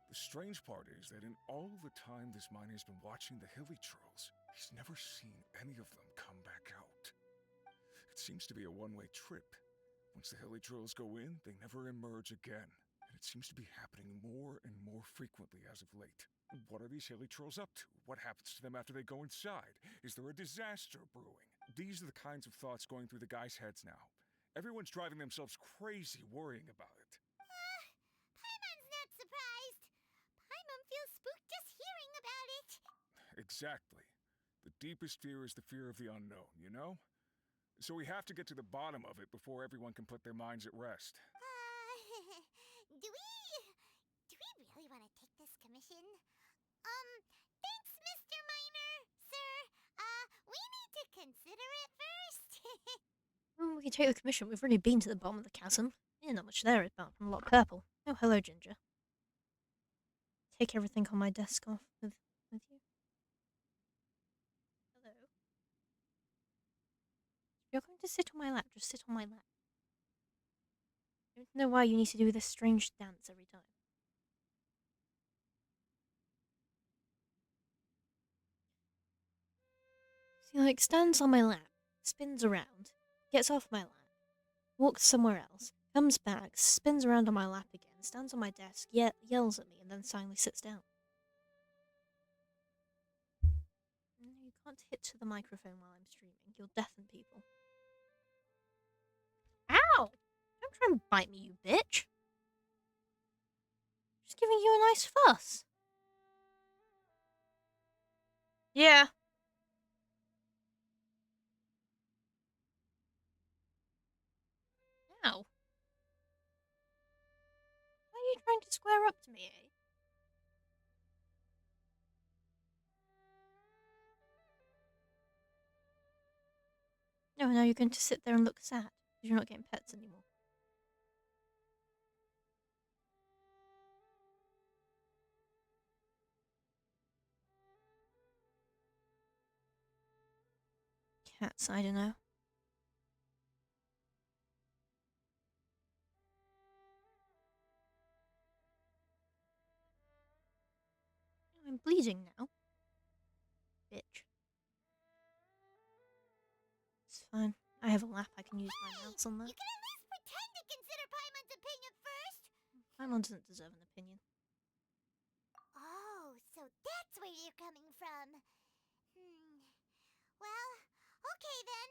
The strange part is that in all the time this miner's been watching the hilly trolls, he's never seen any of them come back out. It seems to be a one-way trip. Once the hilly trolls go in, they never emerge again. And it seems to be happening more and more frequently as of late. What are these hilly trolls up to? What happens to them after they go inside? Is there a disaster brewing? These are the kinds of thoughts going through the guys' heads now. Everyone's driving themselves crazy worrying about it. Paimon's not surprised. Paimon feels spooked just hearing about it. Exactly. The deepest fear is the fear of the unknown, you know? So we have to get to the bottom of it before everyone can put their minds at rest. Do we really want to take this commission? Thanks, Mr. Miner, sir. We need to consider it first. Well, we can take the commission. We've already been to the bottom of the chasm. Yeah, not much there apart from a lot of purple. Oh, hello, Ginger. Take everything on my desk off with you. Hello. You're going to sit on my lap. Just sit on my lap. I don't know why you need to do this strange dance every time. He like stands on my lap, spins around, gets off my lap, walks somewhere else, comes back, spins around on my lap again, stands on my desk, yells at me, and then finally sits down. No, you can't hit to the microphone while I'm streaming. You'll deafen people. Ow! Don't try and bite me, you bitch! Just giving you a nice fuss. Yeah. Ow. Why are you trying to square up to me, eh? No, now you're going to sit there and look sad, because you're not getting pets anymore. Cats, I don't know. I'm bleeding now. Bitch. It's fine. I have a lap. I can use my mouse on that. You can at least pretend to consider Paimon's opinion first. Paimon doesn't deserve an opinion. you're coming from. Well, okay then.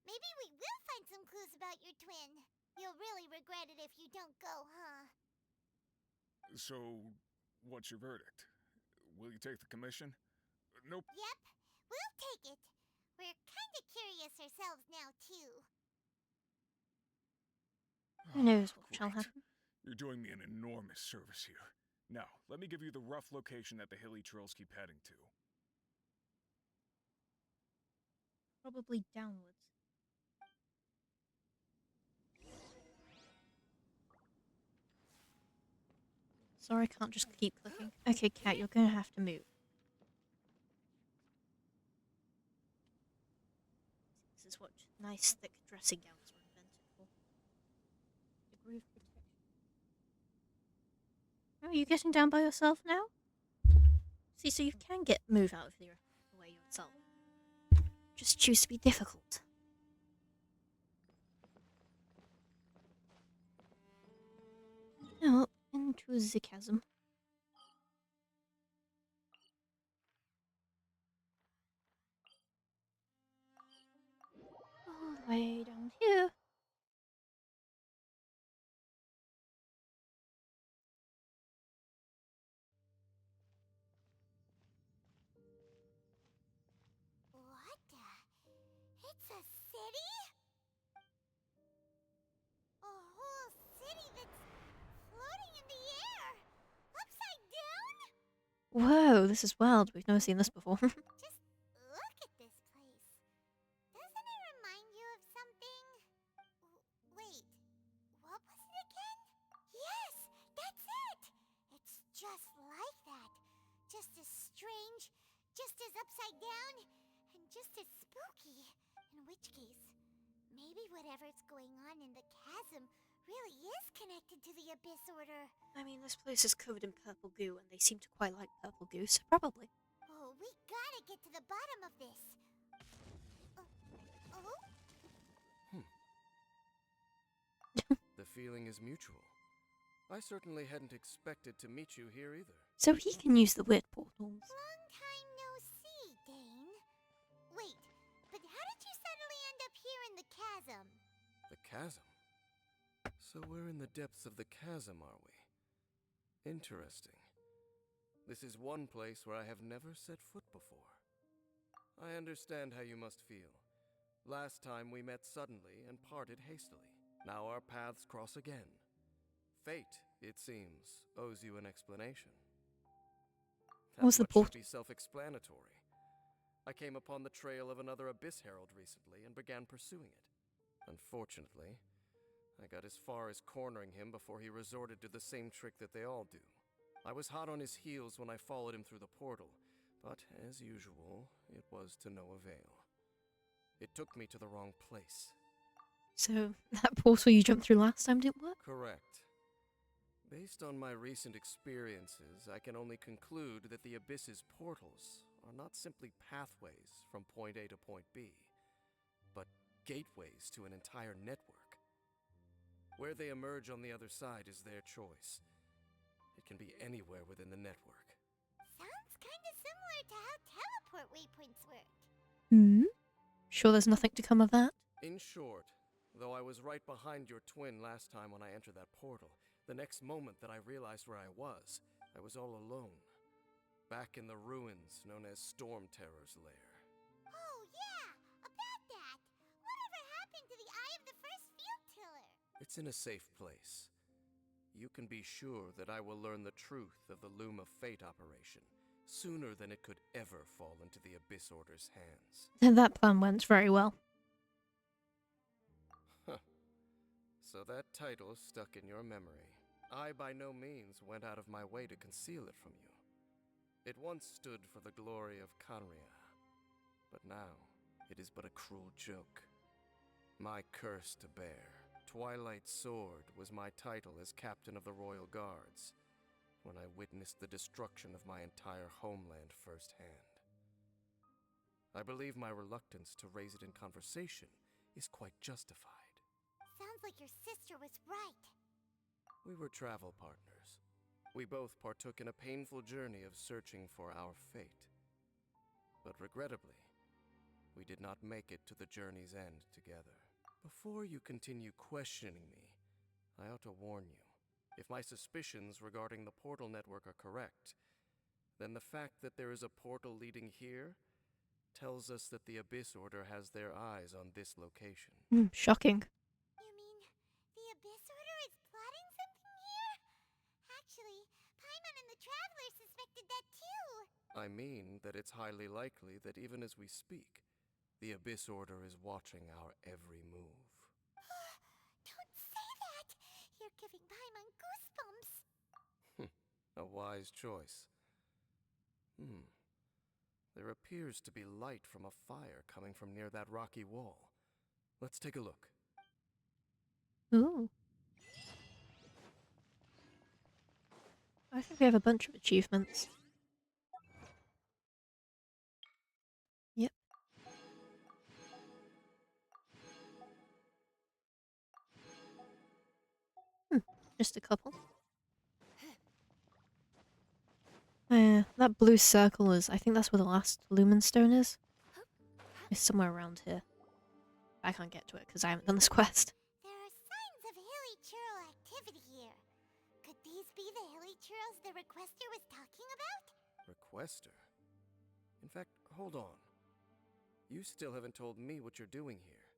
Maybe we will find some clues about your twin. You'll really regret it if you don't go, huh? So, what's your verdict? Will you take the commission? Nope. Yep, we'll take it. We're kinda curious ourselves now, too. Who knows what shall Great. happen? You're doing me an enormous service here. Now, let me give you the rough location that the hilly trails keep heading to. Probably downwards. Sorry, I can't just keep clicking. Okay, Cat, you're gonna have to move. This is what nice thick dressing gowns were invented for. Degree of protection. Oh, are you getting down by yourself now? See, so you can move out of the way yourself. Just choose to be difficult. Now, into the chasm. All the way down here. What the? It's a city? A whole city that's floating in the air! Upside down? Whoa, this is wild. We've never seen this before. Just look at this place. Doesn't it remind you of something? Wait, what was it again? Yes, that's it! It's just like that. Just as strange, just as upside down, and just as spooky. In which case, maybe whatever's going on in the chasm really is connected to the Abyss Order. I mean, this place is covered in purple goo, and they seem to quite like purple goo, so probably. Oh, we gotta get to the bottom of this. Oh? The feeling is mutual. I certainly hadn't expected to meet you here either. So he can use the weird portals. Long time no see, Dane. Wait, but how did you suddenly end up here in the chasm? The chasm? So we're in the depths of the chasm, are we? Interesting. This is one place where I have never set foot before. I understand how you must feel. Last time we met suddenly and parted hastily. Now our paths cross again. Fate, it seems, owes you an explanation. What's the That much should portal? be self-explanatory. I came upon the trail of another Abyss Herald recently and began pursuing it. Unfortunately, I got as far as cornering him before he resorted to the same trick that they all do. I was hot on his heels when I followed him through the portal, but as usual, it was to no avail. It took me to the wrong place. So, that portal you jumped through last time didn't work? Correct. Based on my recent experiences, I can only conclude that the Abyss's portals are not simply pathways from point A to point B, but gateways to an entire network. Where they emerge on the other side is their choice. It can be anywhere within the network. Sounds kinda similar to how teleport waypoints work. Hmm? Sure there's nothing to come of that? In short, though I was right behind your twin last time when I entered that portal, the next moment that I realized where I was all alone. Back in the ruins known as Storm Terror's lair. Oh, yeah! About that! Whatever happened to the Eye of the First Field Tiller? It's in a safe place. You can be sure that I will learn the truth of the Loom of Fate operation sooner than it could ever fall into the Abyss Order's hands. That plan went very well. So that title stuck in your memory. I by no means went out of my way to conceal it from you. It once stood for the glory of Kanria, but now it is but a cruel joke. My curse to bear. Twilight Sword was my title as captain of the Royal Guards, when I witnessed the destruction of my entire homeland firsthand. I believe my reluctance to raise it in conversation is quite justified. Sounds like your sister was right. We were travel partners. We both partook in a painful journey of searching for our fate. But regrettably, we did not make it to the journey's end together. Before you continue questioning me, I ought to warn you. If my suspicions regarding the portal network are correct, then the fact that there is a portal leading here tells us that the Abyss Order has their eyes on this location. Shocking. You mean the Abyss Order is plotting something here? Actually, Paimon and the Traveler suspected that too. I mean that it's highly likely that even as we speak, the Abyss Order is watching our every move. Don't say that! You're giving Paimon goosebumps. A wise choice. There appears to be light from a fire coming from near that rocky wall. Let's take a look. Ooh. I think we have a bunch of achievements. Yep. Just a couple. That blue circle is, I think that's where the last Lumen Stone is. It's somewhere around here. I can't get to it because I haven't done this quest. There are signs of hilly churl activity here. Could these be the hilly churls the requester was talking about? Requester? In fact, hold on. You still haven't told me what you're doing here.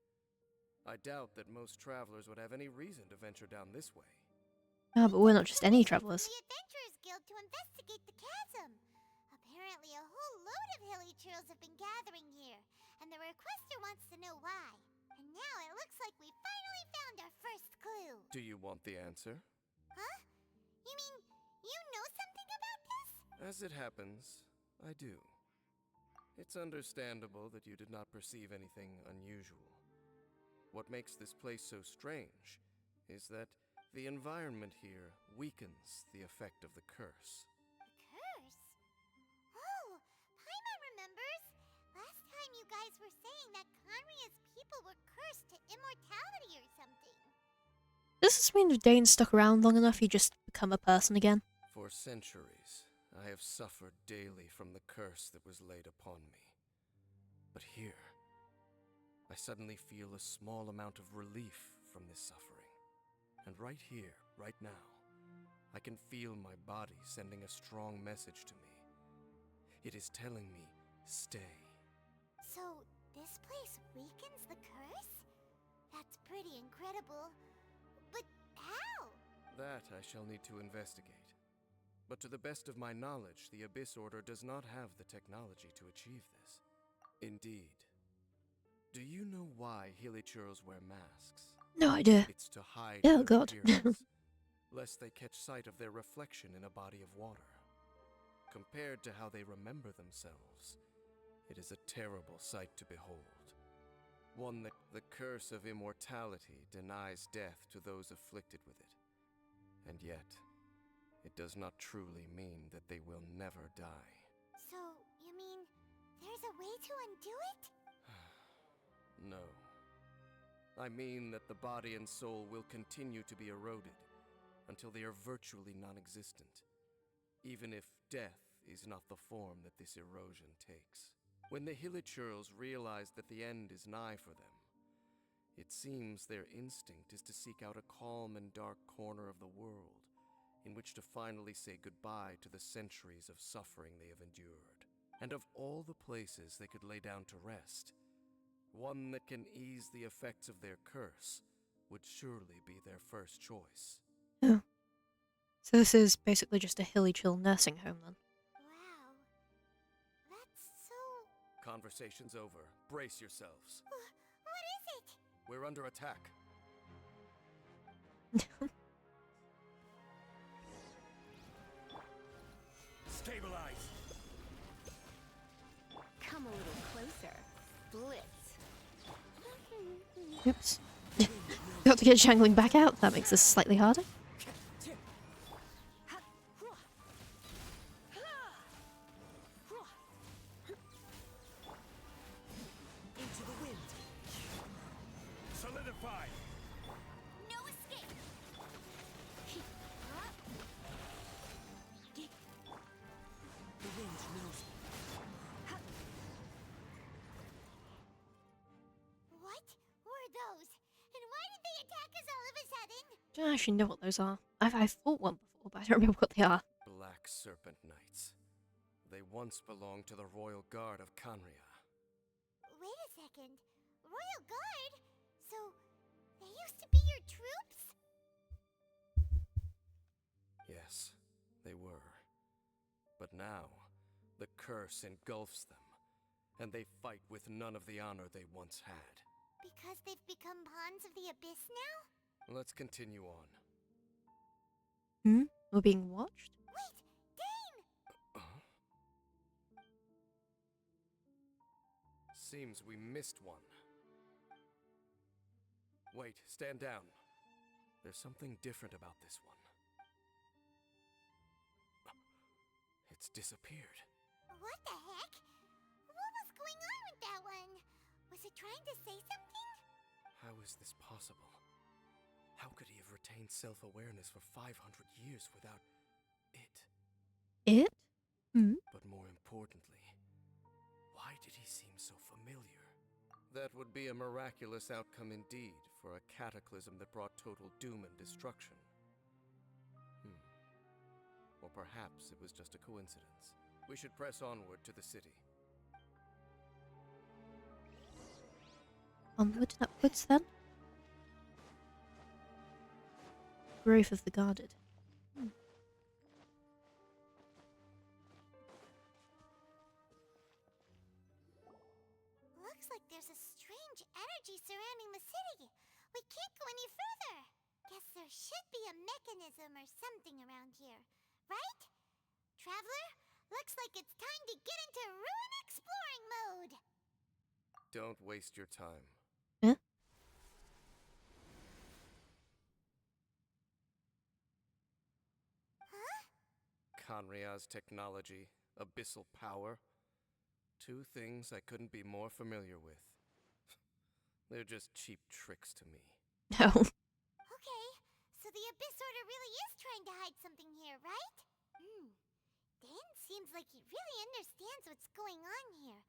I doubt that most travelers would have any reason to venture down this way. Ah, but we're not just any travelers. The Adventurers Guild to investigate the chasm. Apparently, a whole load of hilly churls have been gathering here, and the requester wants to know why. And now it looks like we finally found our first clue. Do you want the answer? Huh? You mean you know something about this? As it happens, I do. It's understandable that you did not perceive anything unusual. What makes this place so strange is that the environment here weakens the effect of the curse. The curse? Oh, Paimon remembers. Last time you guys were saying that Conria's people were cursed to immortality or something. Does this mean if Dane stuck around long enough, he just become a person again? For centuries, I have suffered daily from the curse that was laid upon me. But here, I suddenly feel a small amount of relief from this suffering. And right here, right now, I can feel my body sending a strong message to me. It is telling me, stay. So, this place weakens the curse? That's pretty incredible. But how? That I shall need to investigate. But to the best of my knowledge, the Abyss Order does not have the technology to achieve this. Indeed. Do you know why Hilichurls wear masks? No idea. It's to hide Oh, their God. appearance, lest they catch sight of their reflection in a body of water. Compared to how they remember themselves, it is a terrible sight to behold. One that the curse of immortality denies death to those afflicted with it. And yet, it does not truly mean that they will never die. So, you mean there's a way to undo it? No. I mean that the body and soul will continue to be eroded until they are virtually non-existent, even if death is not the form that this erosion takes. When the Hilichurls realize that the end is nigh for them, it seems their instinct is to seek out a calm and dark corner of the world in which to finally say goodbye to the centuries of suffering they have endured. And of all the places they could lay down to rest, one that can ease the effects of their curse would surely be their first choice. Oh. So this is basically just a hilly chill nursing home then. Wow. That's so... Conversation's over. Brace yourselves. What is it? We're under attack. Stabilize! Come a little closer. Blitz. Oops. Got to get Shangling back out. That makes this slightly harder. Into the wind. Solidify! No escape! The wind knows me. don't actually know what those are. I've fought one before, but I don't remember what they are. Black Serpent Knights. They once belonged to the Royal Guard of Canria. Wait a second. Royal Guard? So, they used to be your troops? Yes, they were. But now, the curse engulfs them, and they fight with none of the honor they once had. Because they've become pawns of the Abyss now? Let's continue on. We're being watched? Wait! Dane! Seems we missed one. Wait, stand down. There's something different about this one. It's disappeared. What the heck? What was going on with that one? Was it trying to say something? How is this possible? How could he have retained self-awareness for 500 years without it? It? But more importantly, why did he seem so familiar? That would be a miraculous outcome indeed for a cataclysm that brought total doom and destruction. Or perhaps it was just a coincidence. We should press onward to the city. Onward and upwards then? Growth of the Guarded. Looks like there's a strange energy surrounding the city. We can't go any further. Guess there should be a mechanism or something around here, right? Traveler, looks like it's time to get into ruin exploring mode. Don't waste your time. Huh? Huh? Canria's technology, abyssal power. Two things I couldn't be more familiar with. They're just cheap tricks to me. No. Okay, so the Abyss Order really is trying to hide something here, right? Dane seems like he really understands what's going on here.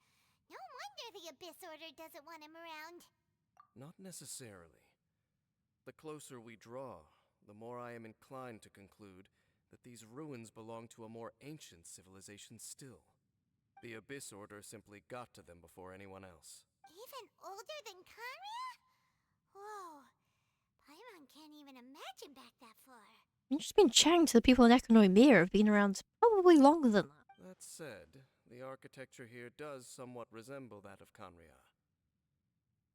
No wonder the Abyss Order doesn't want him around. Not necessarily. The closer we draw, the more I am inclined to conclude that these ruins belong to a more ancient civilization still. The Abyss Order simply got to them before anyone else. Even older than Kanria? Whoa. Paimon can't even imagine back that far. You've just been chatting to the people in Ekonomiya have been around probably longer than that. That said, the architecture here does somewhat resemble that of Canria.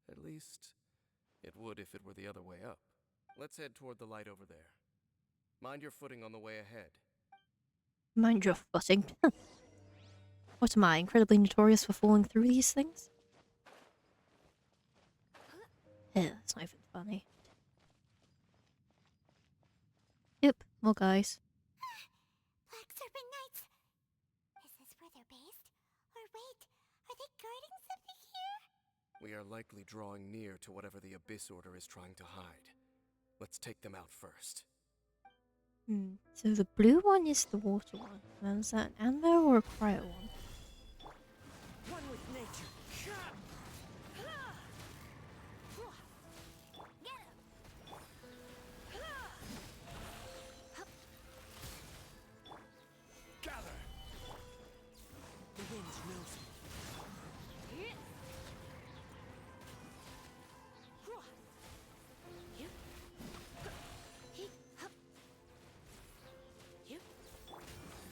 At least, it would if it were the other way up. Let's head toward the light over there. Mind your footing on the way ahead. Mind your footing. What am I, incredibly notorious for falling through these things? That's not even funny. Yep, more guys. Black Serpent Knights! Is this where they're based? Or wait, are they guarding something here? We are likely drawing near to whatever the Abyss Order is trying to hide. Let's take them out first. So the blue one is the water one. And is that an amber or a cryo one? One with nature. Gather! The wind knows me.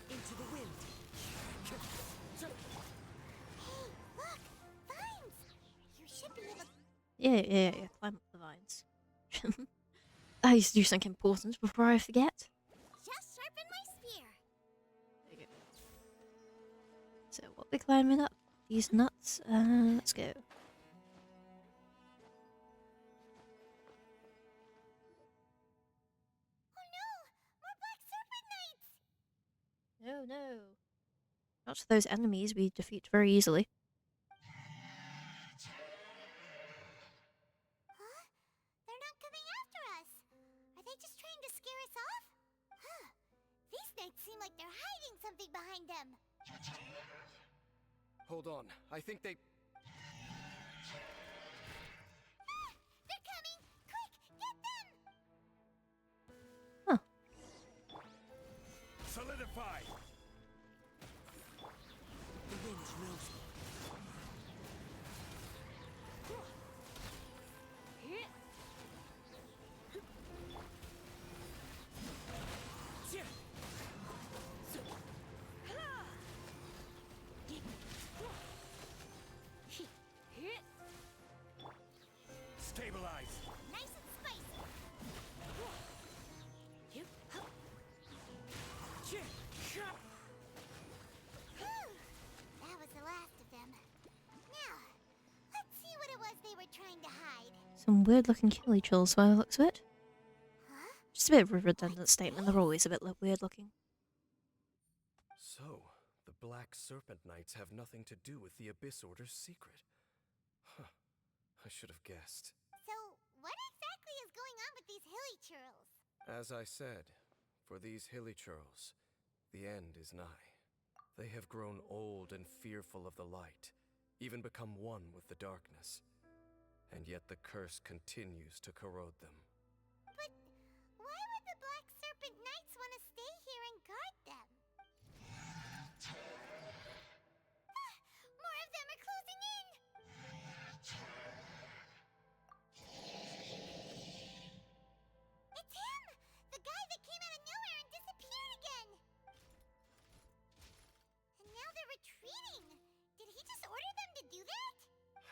Into the wind. Hey, look! Vines! You should be able Yeah. Climb up the vines. I used to do something important before I forget. just sharpen my spear. There you go. So what we're climbing up? These nuts. Let's go. Oh no! More Black Serpent Knights! No. Not those enemies we defeat very easily. Huh? They're not coming after us. Are they just trying to scare us off? Huh. These knights seem like they're hiding something behind them. Hold on, I think they... Ah! They're coming! Quick, get them! Featherfy! The wind knows me. Stabilize! Nice and spicy. That was the last of them. Now, let's see what it was they were trying to hide. Some weird looking killy chills by the looks of it. Huh? Just a bit of a redundant statement, they're always a bit weird looking. So, the Black Serpent Knights have nothing to do with the Abyss Order's secret. Huh. I should have guessed. So, what exactly is going on with these hilly churls? As I said, for these hilly churls, the end is nigh. They have grown old and fearful of the light, even become one with the darkness. And yet the curse continues to corrode them. But why would the Black Serpent Knights want to stay here and guard them? More of them are closing in! It's him! The guy that came out of nowhere and disappeared again! And now they're retreating! Did he just order them to do that?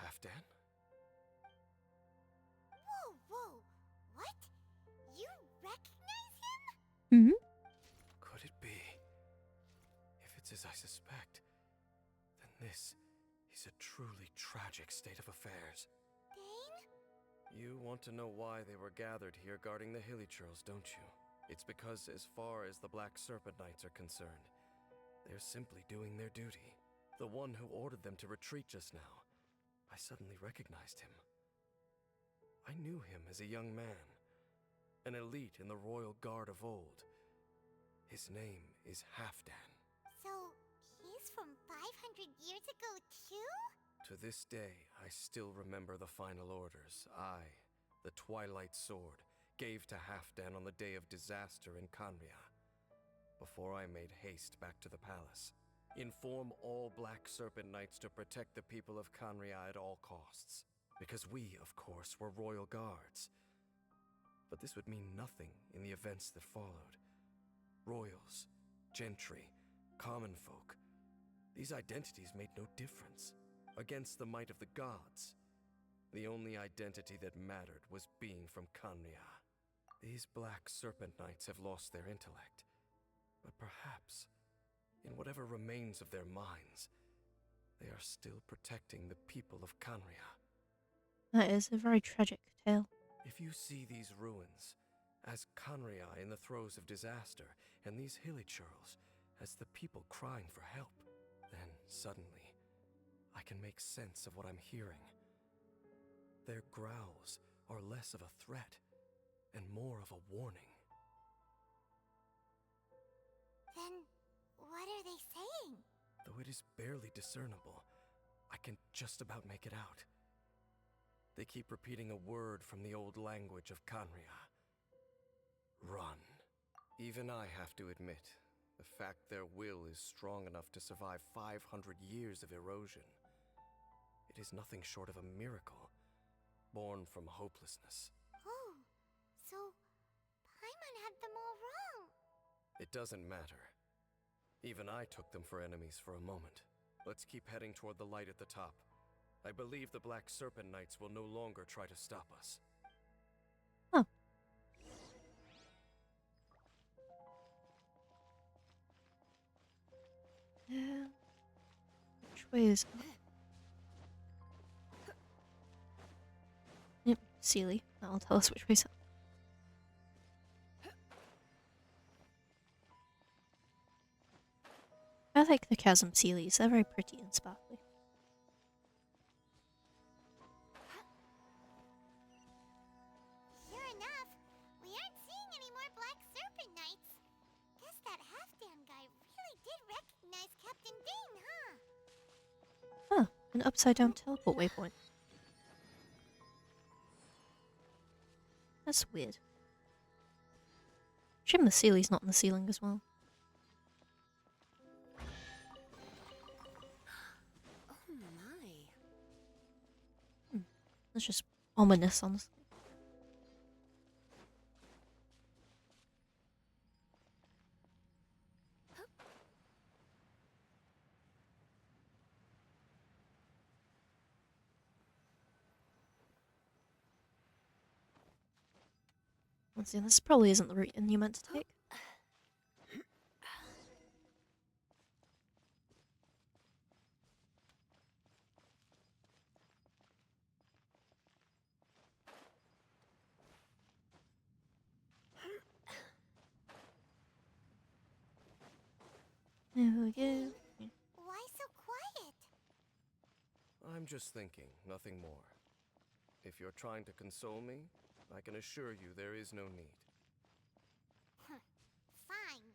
Halfdan? Whoa, whoa! What? You recognize him? Hmm? Could it be? If it's as I suspect, then this is a truly tragic state of affairs. Dane? You want to know why they were gathered here guarding the hilly churls, don't you? It's because as far as the Black Serpent Knights are concerned, they're simply doing their duty. The one who ordered them to retreat just now, I suddenly recognized him. I knew him as a young man, an elite in the royal guard of old. His name is Halfdan. So, he's from 500 years ago too? To this day, I still remember the final orders I, the Twilight Sword, gave to Halfdan on the day of disaster in Kanria. Before I made haste back to the palace. Inform all Black Serpent Knights to protect the people of Kanria at all costs. Because we, of course, were royal guards. But this would mean nothing in the events that followed. Royals, gentry, common folk. These identities made no difference. Against the might of the gods, the only identity that mattered was being from Kanria. These Black Serpent Knights have lost their intellect. But perhaps, in whatever remains of their minds, they are still protecting the people of Kanria. That is a very tragic tale. If you see these ruins as Kanria in the throes of disaster, and these hilly churls as the people crying for help, then suddenly I can make sense of what I'm hearing. Their growls are less of a threat and more of a warning. Then, what are they saying? Though it is barely discernible, I can just about make it out. They keep repeating a word from the old language of Kanria. Run. Even I have to admit, the fact their will is strong enough to survive 500 years of erosion. It is nothing short of a miracle, born from hopelessness. Oh, so Paimon had them all wrong. It doesn't matter. Even I took them for enemies for a moment. Let's keep heading toward the light at the top. I believe the Black Serpent Knights will no longer try to stop us. Oh. Which way is up? Yep, Sealy. That'll tell us which way's up. I like the chasm Sealies. They're very pretty and sparkly. Sure enough, we aren't seeing any more Black Serpent Knights. Guess that Halfdan guy really did recognize Captain Dane, huh? Huh, an upside down teleport waypoint. That's weird. Shame the Sealy's not on the ceiling as well. It's just ominous, honestly. Let's see, this probably isn't the route you meant to take. There we go. Why so quiet? I'm just thinking, nothing more. If you're trying to console me, I can assure you there is no need. Fine.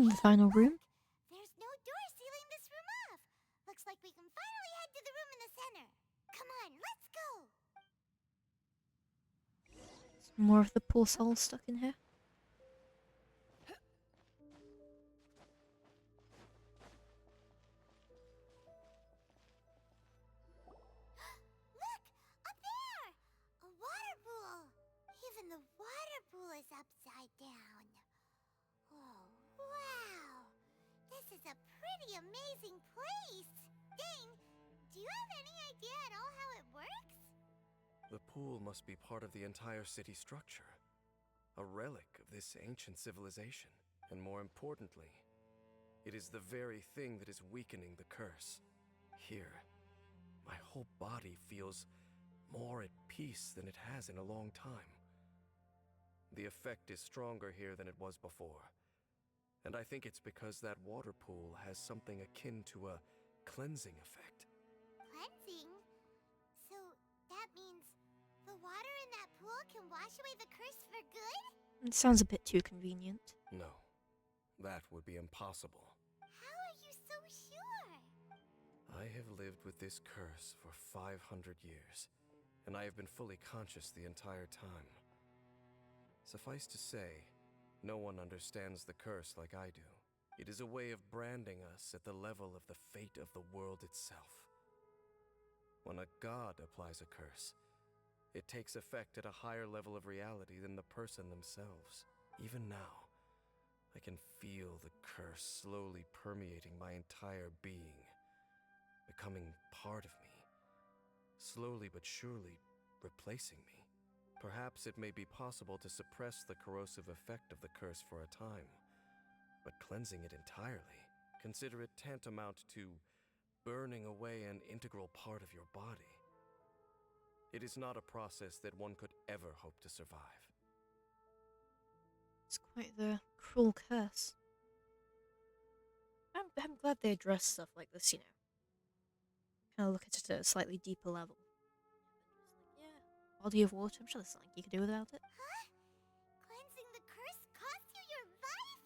The final room. There's no door sealing this room off. Looks like we can finally head to the room in the center. Come on, let's go. More of the poor soul stuck in here. Look, up there! A water pool. Even the water pool is upside down. Oh, wow. This is a pretty amazing place. Dang, do you have any idea at all how it works? The pool must be part of the entire city structure. A relic of this ancient civilization. And more importantly, it is the very thing that is weakening the curse. Here, my whole body feels more at peace than it has in a long time. The effect is stronger here than it was before. And I think it's because that water pool has something akin to a cleansing effect. Cleansing? So that means the water in that pool can wash away the curse for good? It sounds a bit too convenient. No, that would be impossible. How are you so sure? I have lived with this curse for 500 years, and I have been fully conscious the entire time. Suffice to say, no one understands the curse like I do. It is a way of branding us at the level of the fate of the world itself. When a god applies a curse, it takes effect at a higher level of reality than the person themselves. Even now, I can feel the curse slowly permeating my entire being, becoming part of me, slowly but surely replacing me. Perhaps it may be possible to suppress the corrosive effect of the curse for a time, but cleansing it entirely, consider it tantamount to burning away an integral part of your body. It is not a process that one could ever hope to survive. It's quite the cruel curse. I'm glad they address stuff like this, you know. Kind of look at it at a slightly deeper level. Yeah, body of water. I'm sure there's something you could do without it. Huh? Cleansing the curse cost you your life?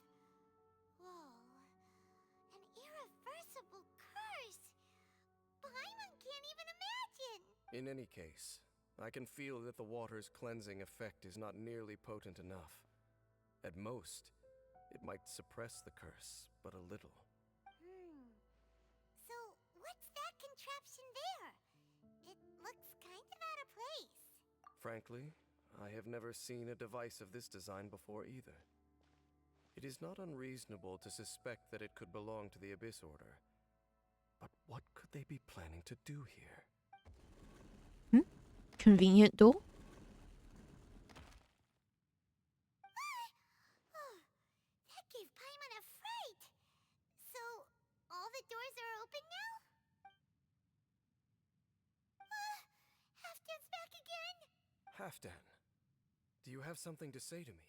Whoa. An irreversible curse. Paimon can't even imagine. In any case, I can feel that the water's cleansing effect is not nearly potent enough. At most, it might suppress the curse, but a little. So, what's that contraption there? It looks kind of out of place. Frankly, I have never seen a device of this design before either. It is not unreasonable to suspect that it could belong to the Abyss Order. But what could they be planning to do here? Convenient door. Oh, that gave Paimon a fright. So, all the doors are open now? Halfdan's back again? Halfdan, do you have something to say to me?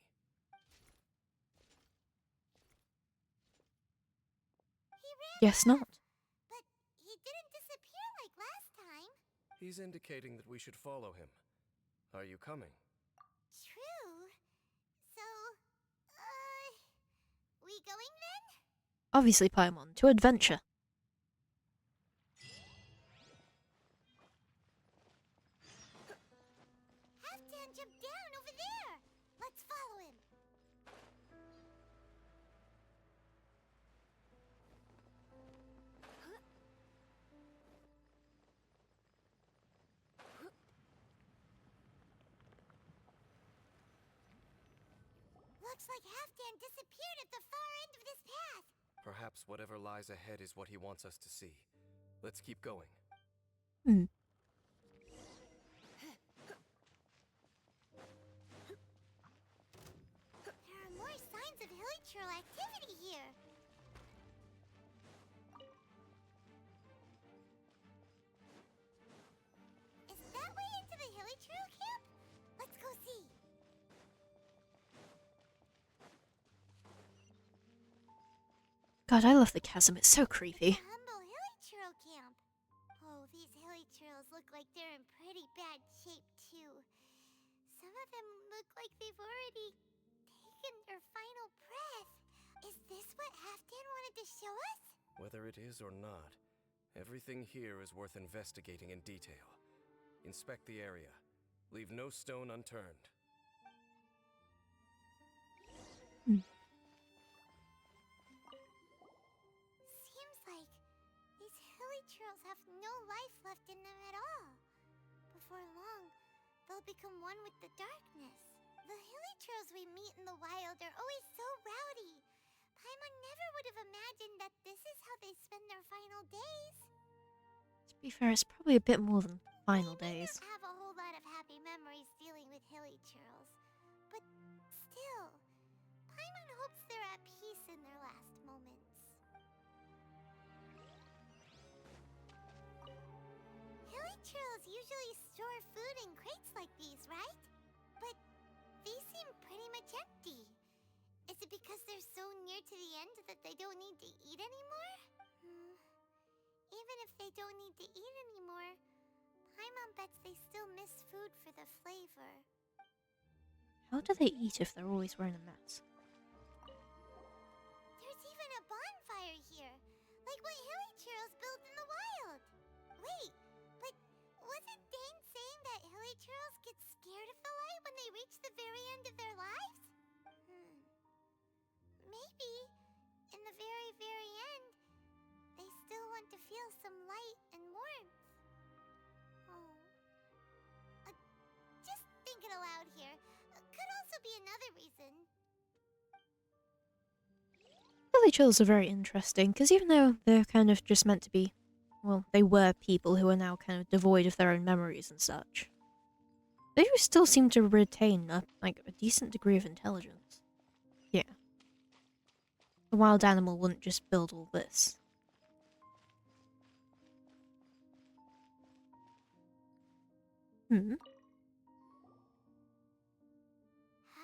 He ran Guess off, not. but he didn't disappear like last time. He's indicating that we should follow him. Are you coming? True. So, we going then? Obviously, Paimon, to adventure. Halfdan jumped down over there. Let's follow him. Looks like Halfdan disappeared at the far end of this path. Perhaps whatever lies ahead is what he wants us to see. Let's keep going. Hmm. There are more signs of hilichurl activity here. Is that way into the hilichurl camp? Let's go see. God, I love the chasm. It's so creepy. The humble hilichurl camp. Oh, these hilichurls look like they're in pretty bad shape too. Some of them look like they've already taken their final breath. Is this what Halfdan wanted to show us? Whether it is or not, everything here is worth investigating in detail. Inspect the area. Leave no stone unturned. Seems like these hilichurls have no life left in them at all. Before long, they'll become one with the darkness. The hilichurls we meet in the wild are always so rowdy. Paimon never would have imagined that this is how they spend their final days. To be fair, it's probably a bit more than final They may days. not have a whole lot of happy memories dealing with hilichurls, but still, Paimon hopes they're at peace in their last moments. Hilichurls usually store food in crates like these, right? But these seem pretty much empty. Is it because they're so near to the end that they don't need to eat anymore? Even if they don't need to eat anymore, Paimon bets they still miss food for the flavor. How do they eat if they're always wearing a mask? There's even a bonfire here, like what hilichurls build in the wild. Wait, but wasn't Dane saying that hilichurls get scared of the light when they reach the very end of their lives? Maybe, in the very, very end, they still want to feel some light and warmth. Oh. Just thinking aloud here. Could also be another reason. Village chills are very interesting, because even though they're kind of just meant to be, well, they were people who are now kind of devoid of their own memories and such, they do still seem to retain a decent degree of intelligence. Yeah. A wild animal wouldn't just build all this. How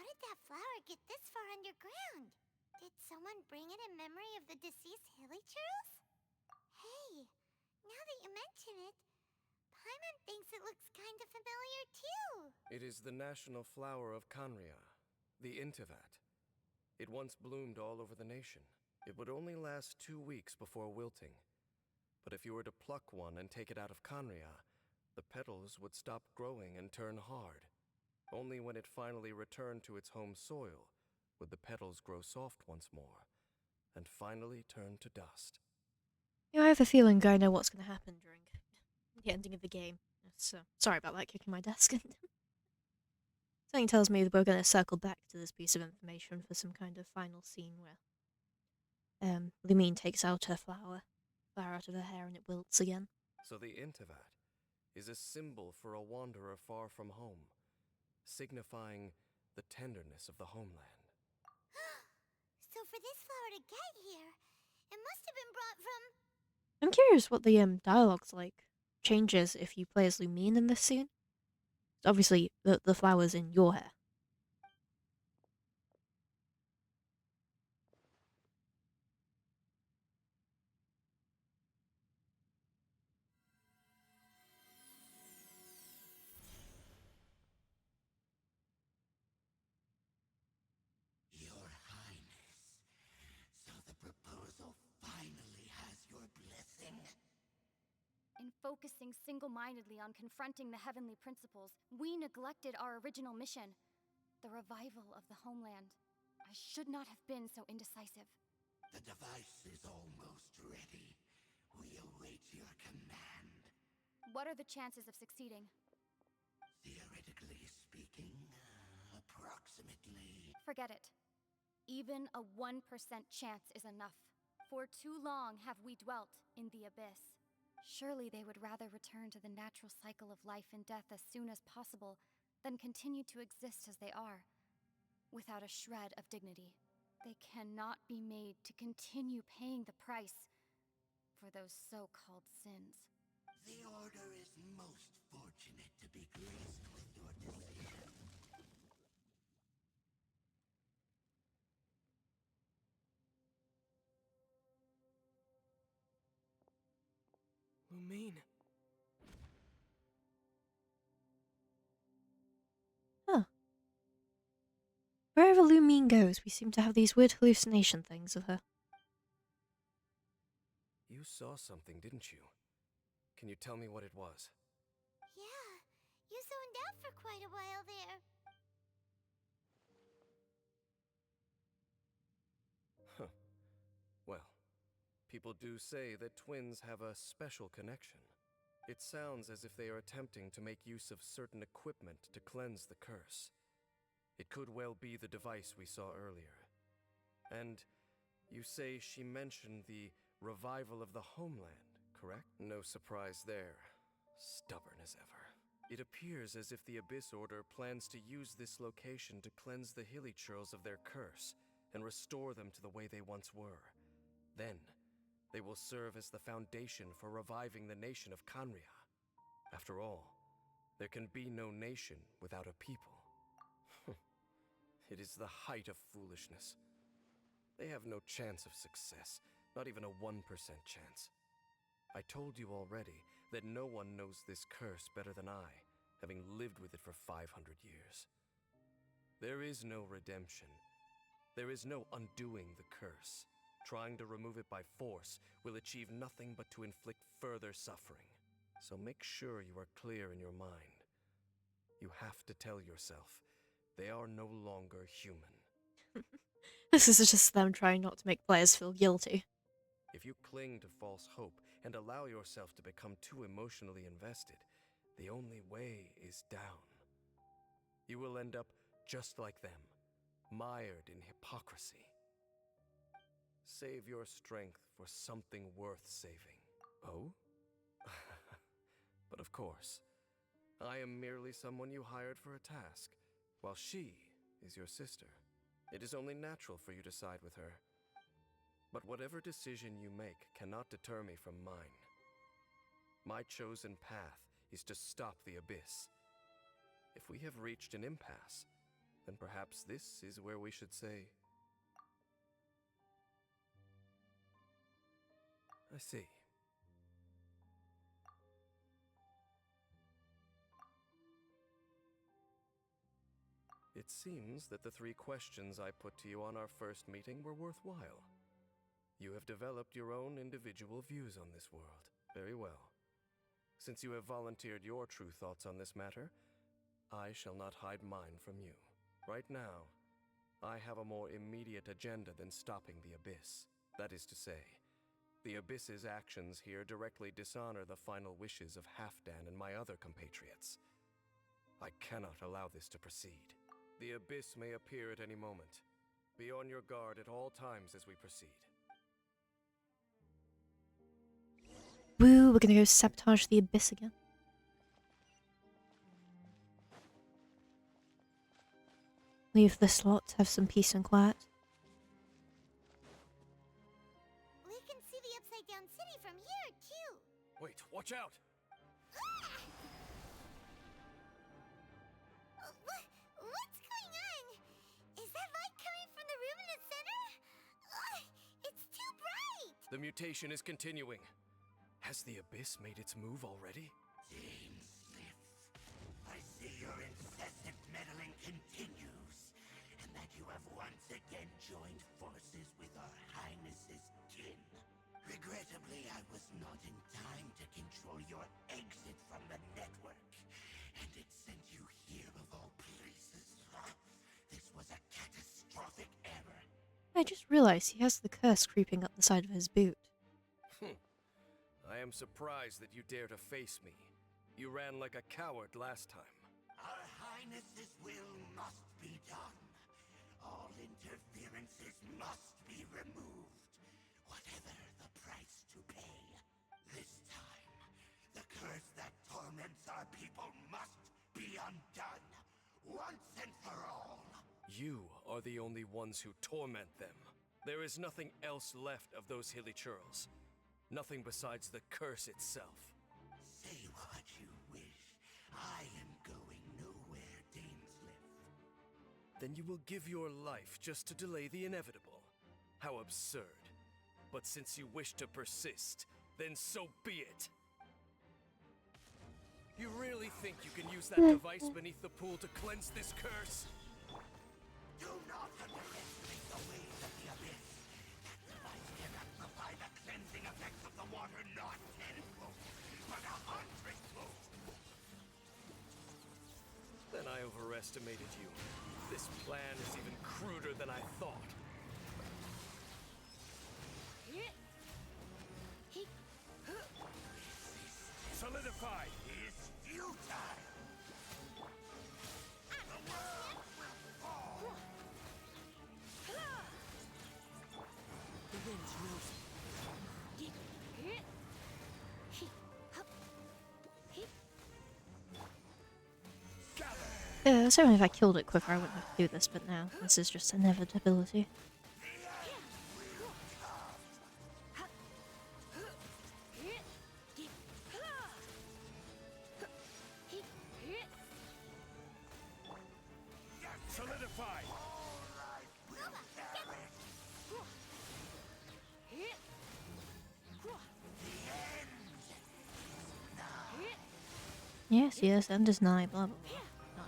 did that flower get this far underground? Did someone bring it in memory of the deceased hilichurls? Hey, now that you mention it, Paimon thinks it looks kind of familiar too. It is the national flower of Kanria, the intivat. It once bloomed all over the nation. It would only last 2 weeks before wilting. But if you were to pluck one and take it out of Kanria, the petals would stop growing and turn hard. Only when it finally returned to its home soil would the petals grow soft once more, and finally turn to dust. Yeah, I have a feeling I know what's going to happen during the ending of the game. So, sorry about that, kicking my desk. Something tells me that we're going to circle back to this piece of information for some kind of final scene where Lumine takes out her flower out of her hair, and it wilts again. So the intivat is a symbol for a wanderer far from home, signifying the tenderness of the homeland. So for this flower to get here, it must have been brought from... I'm curious what the dialogue's like. Changes if you play as Lumine in this scene. Obviously, the flower's in your hair. Your Highness, so the proposal finally has your blessing? In focusing single-mindedly on confronting the heavenly principles, we neglected our original mission, the revival of the homeland. I should not have been so indecisive. The device is almost ready. We await your command. What are the chances of succeeding? Theoretically speaking, approximately... Forget it. Even a 1% chance is enough. For too long have we dwelt in the abyss. Surely they would rather return to the natural cycle of life and death as soon as possible than continue to exist as they are, without a shred of dignity. They cannot be made to continue paying the price for those so-called sins. The Order is most fortunate to be graced with your decision. Lumine. Huh. Wherever Lumine goes, we seem to have these weird hallucination things of her. You saw something, didn't you? Can you tell me what it was? Yeah, you zoned out for quite a while there. Huh. Well, people do say that twins have a special connection. It sounds as if they are attempting to make use of certain equipment to cleanse the curse. It could well be the device we saw earlier. And you say she mentioned the revival of the homeland, correct? No surprise there. Stubborn as ever. It appears as if the Abyss Order plans to use this location to cleanse the Hillychurls of their curse and restore them to the way they once were. Then, they will serve as the foundation for reviving the nation of Kanria. After all, there can be no nation without a people. It is the height of foolishness. They have no chance of success, not even a 1% chance. I told you already that no one knows this curse better than I, having lived with it for 500 years. There is no redemption. There is no undoing the curse. Trying to remove it by force will achieve nothing but to inflict further suffering. So make sure you are clear in your mind. You have to tell yourself, they are no longer human. This is just them trying not to make players feel guilty. If you cling to false hope and allow yourself to become too emotionally invested, the only way is down. You will end up just like them, mired in hypocrisy. Save your strength for something worth saving. Oh? But of course, I am merely someone you hired for a task, while she is your sister. It is only natural for you to side with her. But whatever decision you make cannot deter me from mine. My chosen path is to stop the Abyss. If we have reached an impasse, then perhaps this is where we should say, I see. It seems that the 3 questions I put to you on our first meeting were worthwhile. You have developed your own individual views on this world. Very well. Since you have volunteered your true thoughts on this matter, I shall not hide mine from you. Right now, I have a more immediate agenda than stopping the Abyss. That is to say, the Abyss's actions here directly dishonor the final wishes of Halfdan and my other compatriots. I cannot allow this to proceed. The Abyss may appear at any moment. Be on your guard at all times as we proceed. Woo, we're gonna go sabotage the Abyss again. Leave the slot, have some peace and quiet. We can see the Upside Down City from here, too. Wait, watch out! What's going on? Is that light coming from the room in the center? It's too bright! The mutation is continuing. Has the Abyss made its move already? James Smith, I see your incessant meddling continues, and that you have once again joined forces with our Highness's kin. Regrettably, I was not in time to control your exit from the network, and it sent you here of all places. This was a catastrophic error. I just realized he has the curse creeping up the side of his boot. I am surprised that you dare to face me. You ran like a coward last time. Our Highness's will must be done. All interference hindrances must be removed, whatever the price to pay. This time, the curse that torments our people must be undone, once and for all. You are the only ones who torment them. There is nothing else left of those hilly churls. Nothing besides the curse itself. Say what you wish. I am going nowhere, Dainsliff. Then you will give your life just to delay the inevitable. How absurd. But since you wish to persist, then so be it. You really think you can use that device beneath the pool to cleanse this curse? Do not underestimate the waves of the abyss. That device can amplify the cleansing effects of the water not tenfold, but 100-fold. Then I overestimated you. This plan is even cruder than I thought. Solidified! Is futile. The world will fall. The wind's rosy. Yeah, certainly if I killed it quicker I wouldn't have to do this, but now this is just inevitability. Solidified! Yes, yes, end is nigh, blah blah blah. Nigh.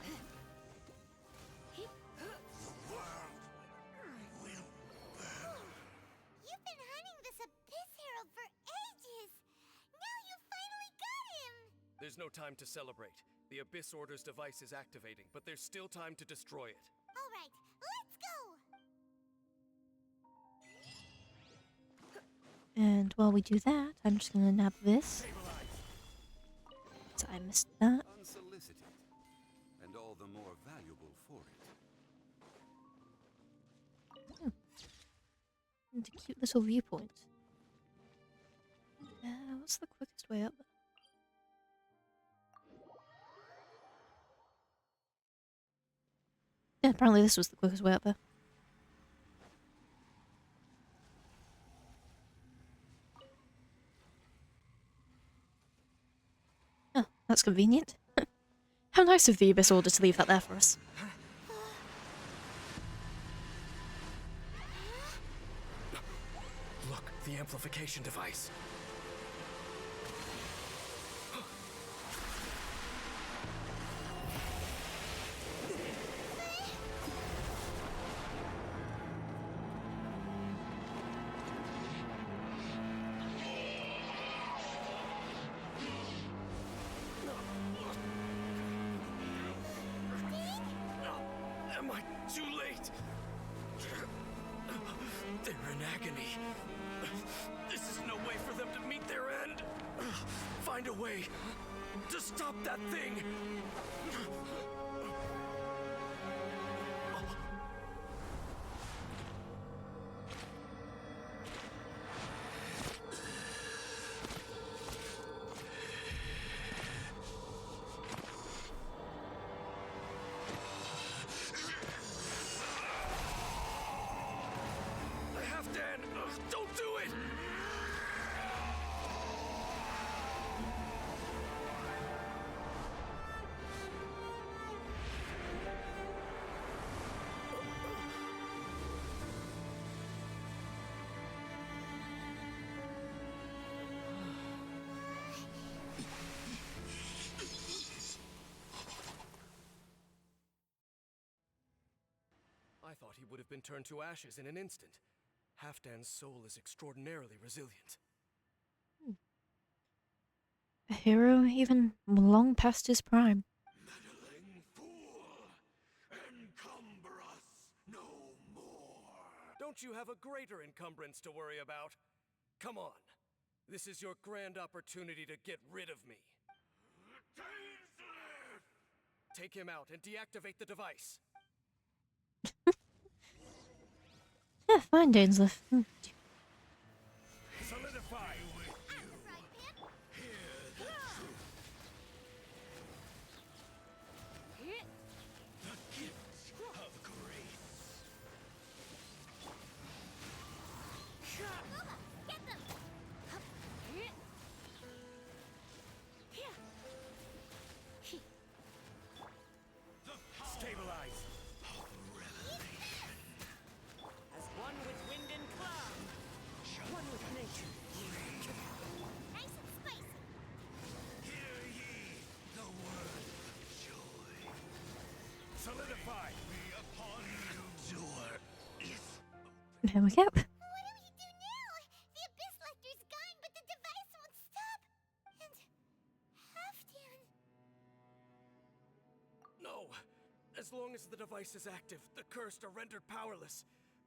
You've been hunting this Abyss Herald for ages! Now you finally got him! There's no time to celebrate. The Abyss Order's device is activating, but there's still time to destroy it. Alright, let's go! And while we do that, I'm just gonna nab this. So I missed that. Unsolicited, and all the more valuable for it. And a cute little viewpoint. What's the quickest way up there? Yeah, apparently this was the quickest way up there. Oh, that's convenient. How nice of the Abyss Order to leave that there for us. Look, the amplification device. Am I too late? They're in agony. This is no way for them to meet their end. Find a way to stop that thing. Halfdan, don't do it! I thought he would have been turned to ashes in an instant. Halfdan's soul is extraordinarily resilient. A hero even long past his prime. Meddling fool! Encumber us no more! Don't you have a greater encumbrance to worry about? Come on. This is your grand opportunity to get rid of me. Dainsliff! Take him out and deactivate the device. Yeah, fine, Dainsleif. Solidify! Stabilize! As one with wind and cloud, one with nature. Nice and spicy. Hear ye the word of joy. Solidify! Be upon you. Door is There we go. What do we do now? The Abyss Lecter's gone, but the device won't stop. And Halfdan. No! As long as the device is active, the cursed are rendered powerless.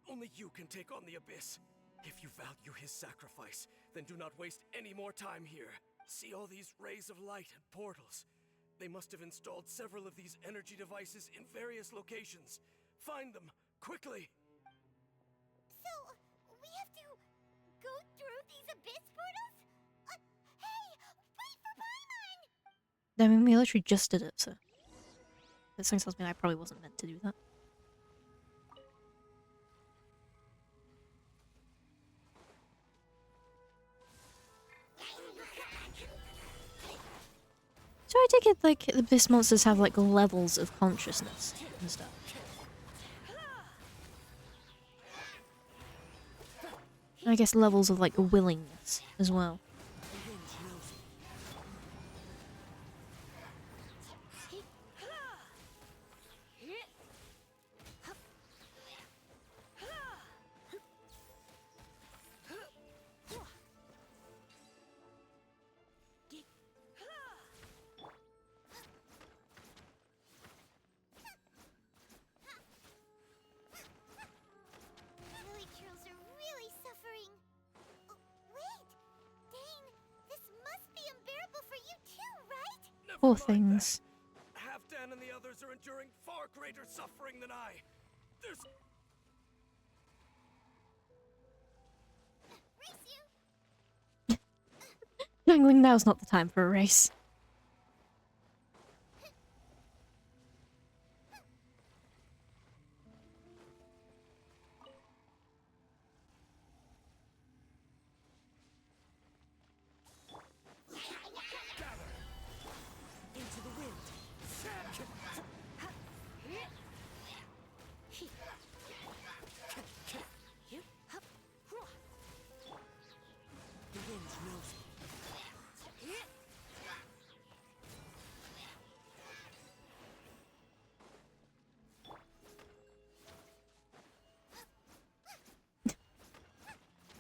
Only you can take on the Abyss. If you value his sacrifice, then do not waste any more time here. See all these rays of light and portals? They must have installed several of these energy devices in various locations. Find them, quickly! So, we have to go through these Abyss portals? Hey, wait for Paimon! I mean, we literally just did it, so. That something tells me I probably wasn't meant to do that. So I take it, like, the Abyss monsters have, like, levels of consciousness and stuff. And I guess levels of, like, willingness as well. Lily Trills are really suffering. Oh, wait! Dane, this must be unbearable for you too, right? Never Poor mind things. that. Halfdan and the others are enduring far greater suffering than I. There's... Race you! Youngling, now's not the time for a race. Into the wind. The wind knows me.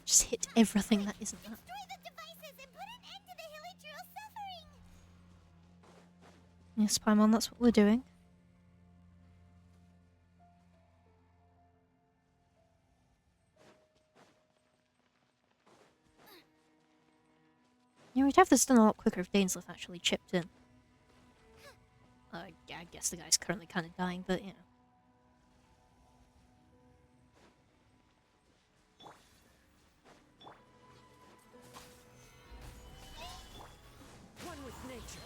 Just hit everything that isn't that. Destroy the devices and put an end to the Hilly Trill suffering! Yes, Paimon, that's what we're doing. Yeah, we'd have this done a lot quicker if Dainsleif actually chipped in. Yeah, I guess the guy's currently kind of dying, but you know. One with nature.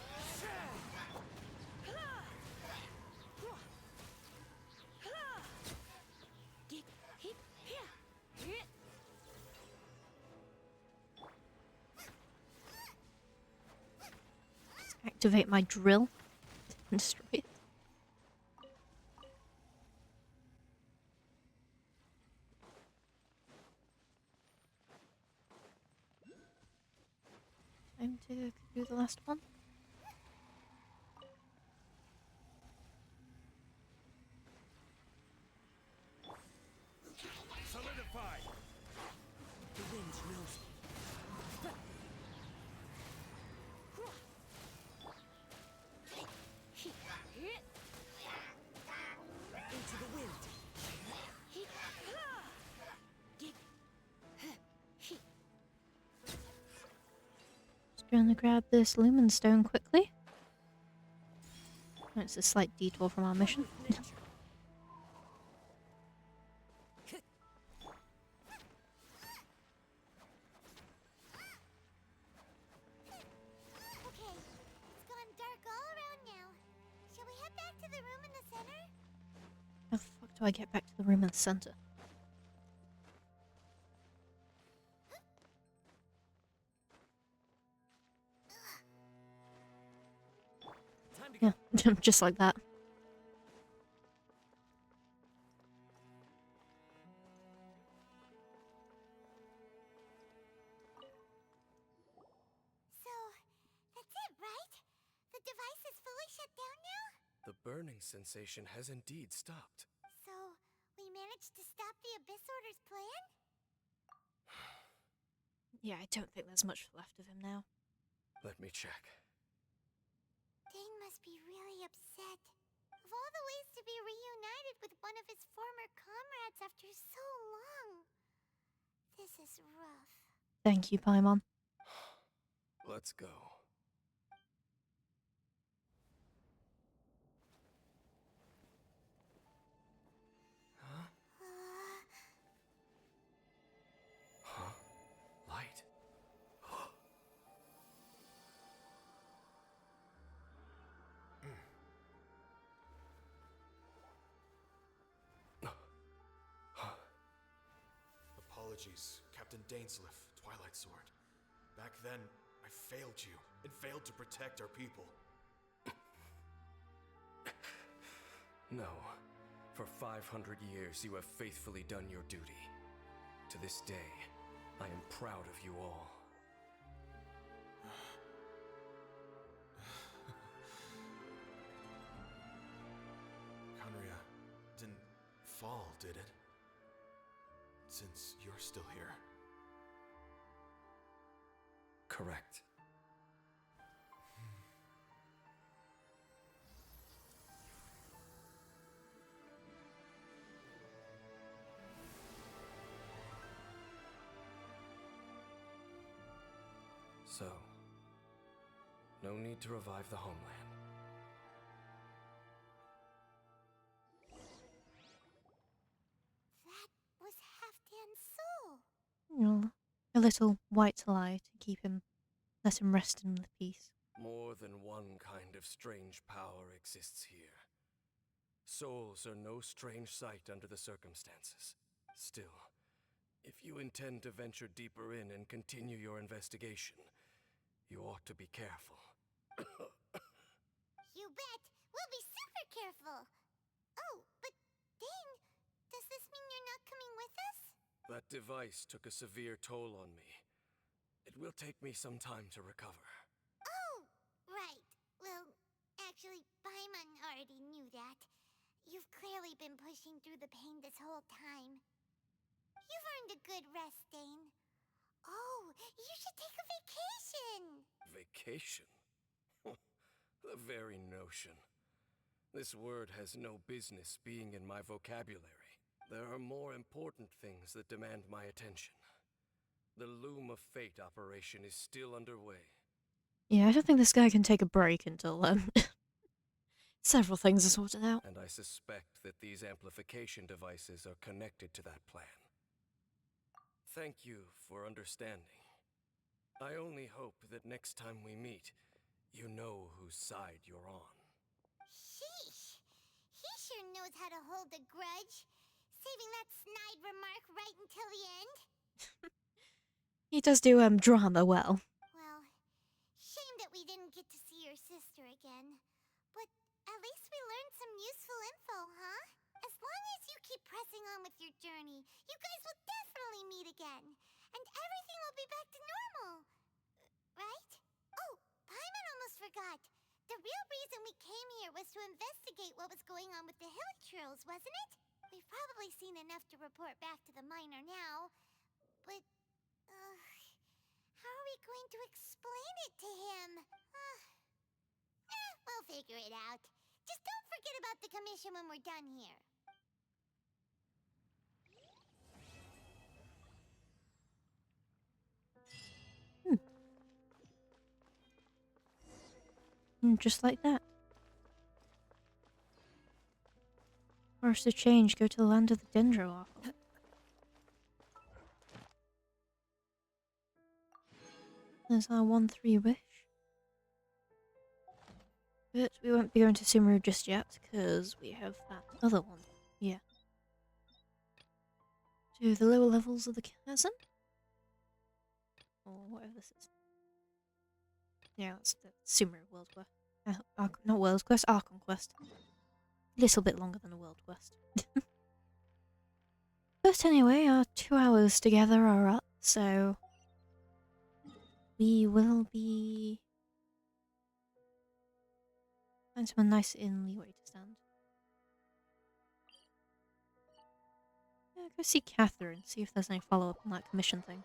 Activate my drill and destroy it. Time to do the last one. Solidify! The wind knows me. Into the wind. Just gonna grab this lumen stone quickly. It's a slight detour from our mission. do I get back to the room in the center? Time to Yeah, just like that. So, that's it, right? The device is fully shut down now? The burning sensation has indeed stopped. So, we managed to stop the Abyss Order's plan? Yeah, I don't think there's much left of him now. Let me check. Dane must be really upset. Of all the ways to be reunited with one of his former comrades after so long. This is rough. Thank you, Paimon. Let's go. Huh? Huh? Light? Apologies, Captain Dainsliff, Twilight Sword. Back then, I failed you, and failed to protect our people. No. For 500 years, you have faithfully done your duty. To this day, I am proud of you all. Conria didn't fall, did it? Since you're still here. Correct. So, no need to revive the homeland. That was Halfdan's soul. Oh, a little white lie to keep him, let him rest in peace. More than one kind of strange power exists here. Souls are no strange sight under the circumstances. Still, if you intend to venture deeper in and continue your investigation, you ought to be careful. You bet. We'll be super careful. Oh, but Dane, does this mean you're not coming with us? That device took a severe toll on me. It will take me some time to recover. Oh, right. Well, actually, Paimon already knew that. You've clearly been pushing through the pain this whole time. You've earned a good rest, Dane. Oh, you should take a vacation! Vacation? The very notion. This word has no business being in my vocabulary. There are more important things that demand my attention. The Loom of Fate operation is still underway. Yeah, I don't think this guy can take a break until several things are sorted out. And I suspect that these amplification devices are connected to that plan. Thank you for understanding. I only hope that next time we meet, you know whose side you're on. Sheesh. He sure knows how to hold a grudge. Saving that snide remark right until the end. He does do drama well. Well, shame that we didn't get to see your sister again. But at least we learned some useful info, huh? As long as you keep pressing on with your journey, you guys will definitely meet again. And everything will be back to normal. Right? Oh, Paimon almost forgot. The real reason we came here was to investigate what was going on with the Hilichurls, wasn't it? We've probably seen enough to report back to the miner now. But, how are we going to explain it to him? We'll figure it out. Just don't forget about the commission when we're done here. Just like that. Forest of change, go to the land of the Dendro. There's our 1-3 wish. But we won't be going to Sumeru just yet, because we have that other one. Yeah. to the lower levels of the chasm. Or whatever this is. Yeah, that's the Sumeru World Quest. Not World Quest, Archon Quest. A little bit longer than a World Quest. But anyway, our 2 hours together are up, so we will be... find someone nice in leeway to stand. Yeah, go see Catherine, see if there's any follow-up on that commission thing.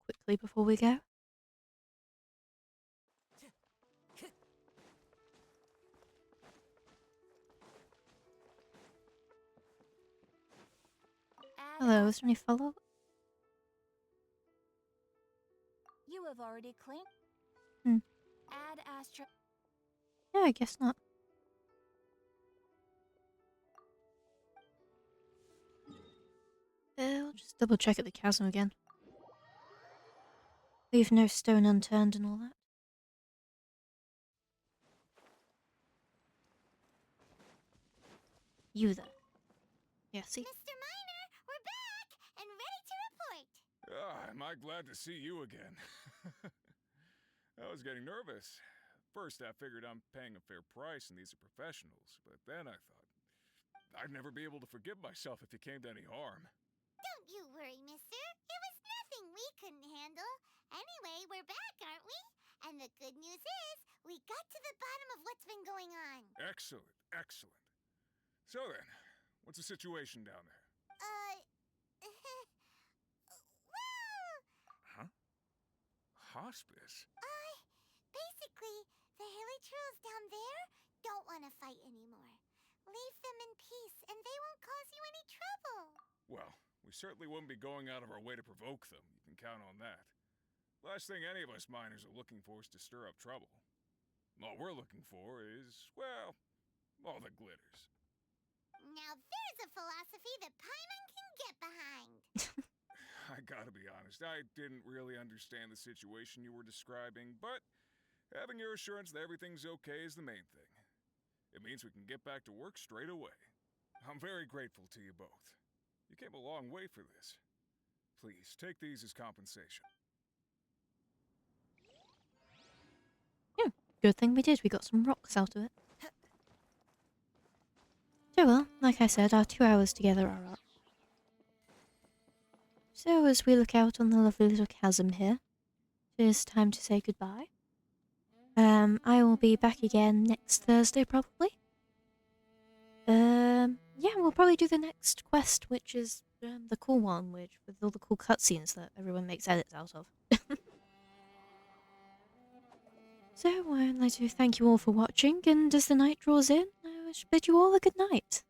Quickly before we go. Hello, is there any follow-up? You have already claimed. Hmm. Ad Astra. Yeah, I guess not. I'll just double check at the chasm again. Leave no stone unturned and all that. You there. Yeah, see? Mr. Miner, we're back and ready to report. Am I glad to see you again? I was getting nervous. First, I figured I'm paying a fair price and these are professionals, but then I thought I'd never be able to forgive myself if it came to any harm. Don't you worry, mister. It was nothing we couldn't handle. Anyway, we're back, aren't we? And the good news is, we got to the bottom of what's been going on. Excellent, excellent. So then, what's the situation down there? Well... Huh? Hospice? Basically, the hilly trolls down there don't want to fight anymore. Leave them in peace, and they won't cause you any trouble. Well, we certainly wouldn't be going out of our way to provoke them. You can count on that. Last thing any of us miners are looking for is to stir up trouble. All we're looking for is, well, all the glitters. Now there's a philosophy that Paimon can get behind. I gotta be honest, I didn't really understand the situation you were describing, but having your assurance that everything's okay is the main thing. It means we can get back to work straight away. I'm very grateful to you both. You came a long way for this. Please, take these as compensation. Yeah, good thing we did. We got some rocks out of it. So well, like I said, our 2 hours together are up. So as we look out on the lovely little chasm here, it is time to say goodbye. I will be back again next Thursday, probably. Yeah, we'll probably do the next quest, which is the cool one, with all the cool cutscenes that everyone makes edits out of. So I'd like to thank you all for watching, and as the night draws in, I wish bid you all a good night.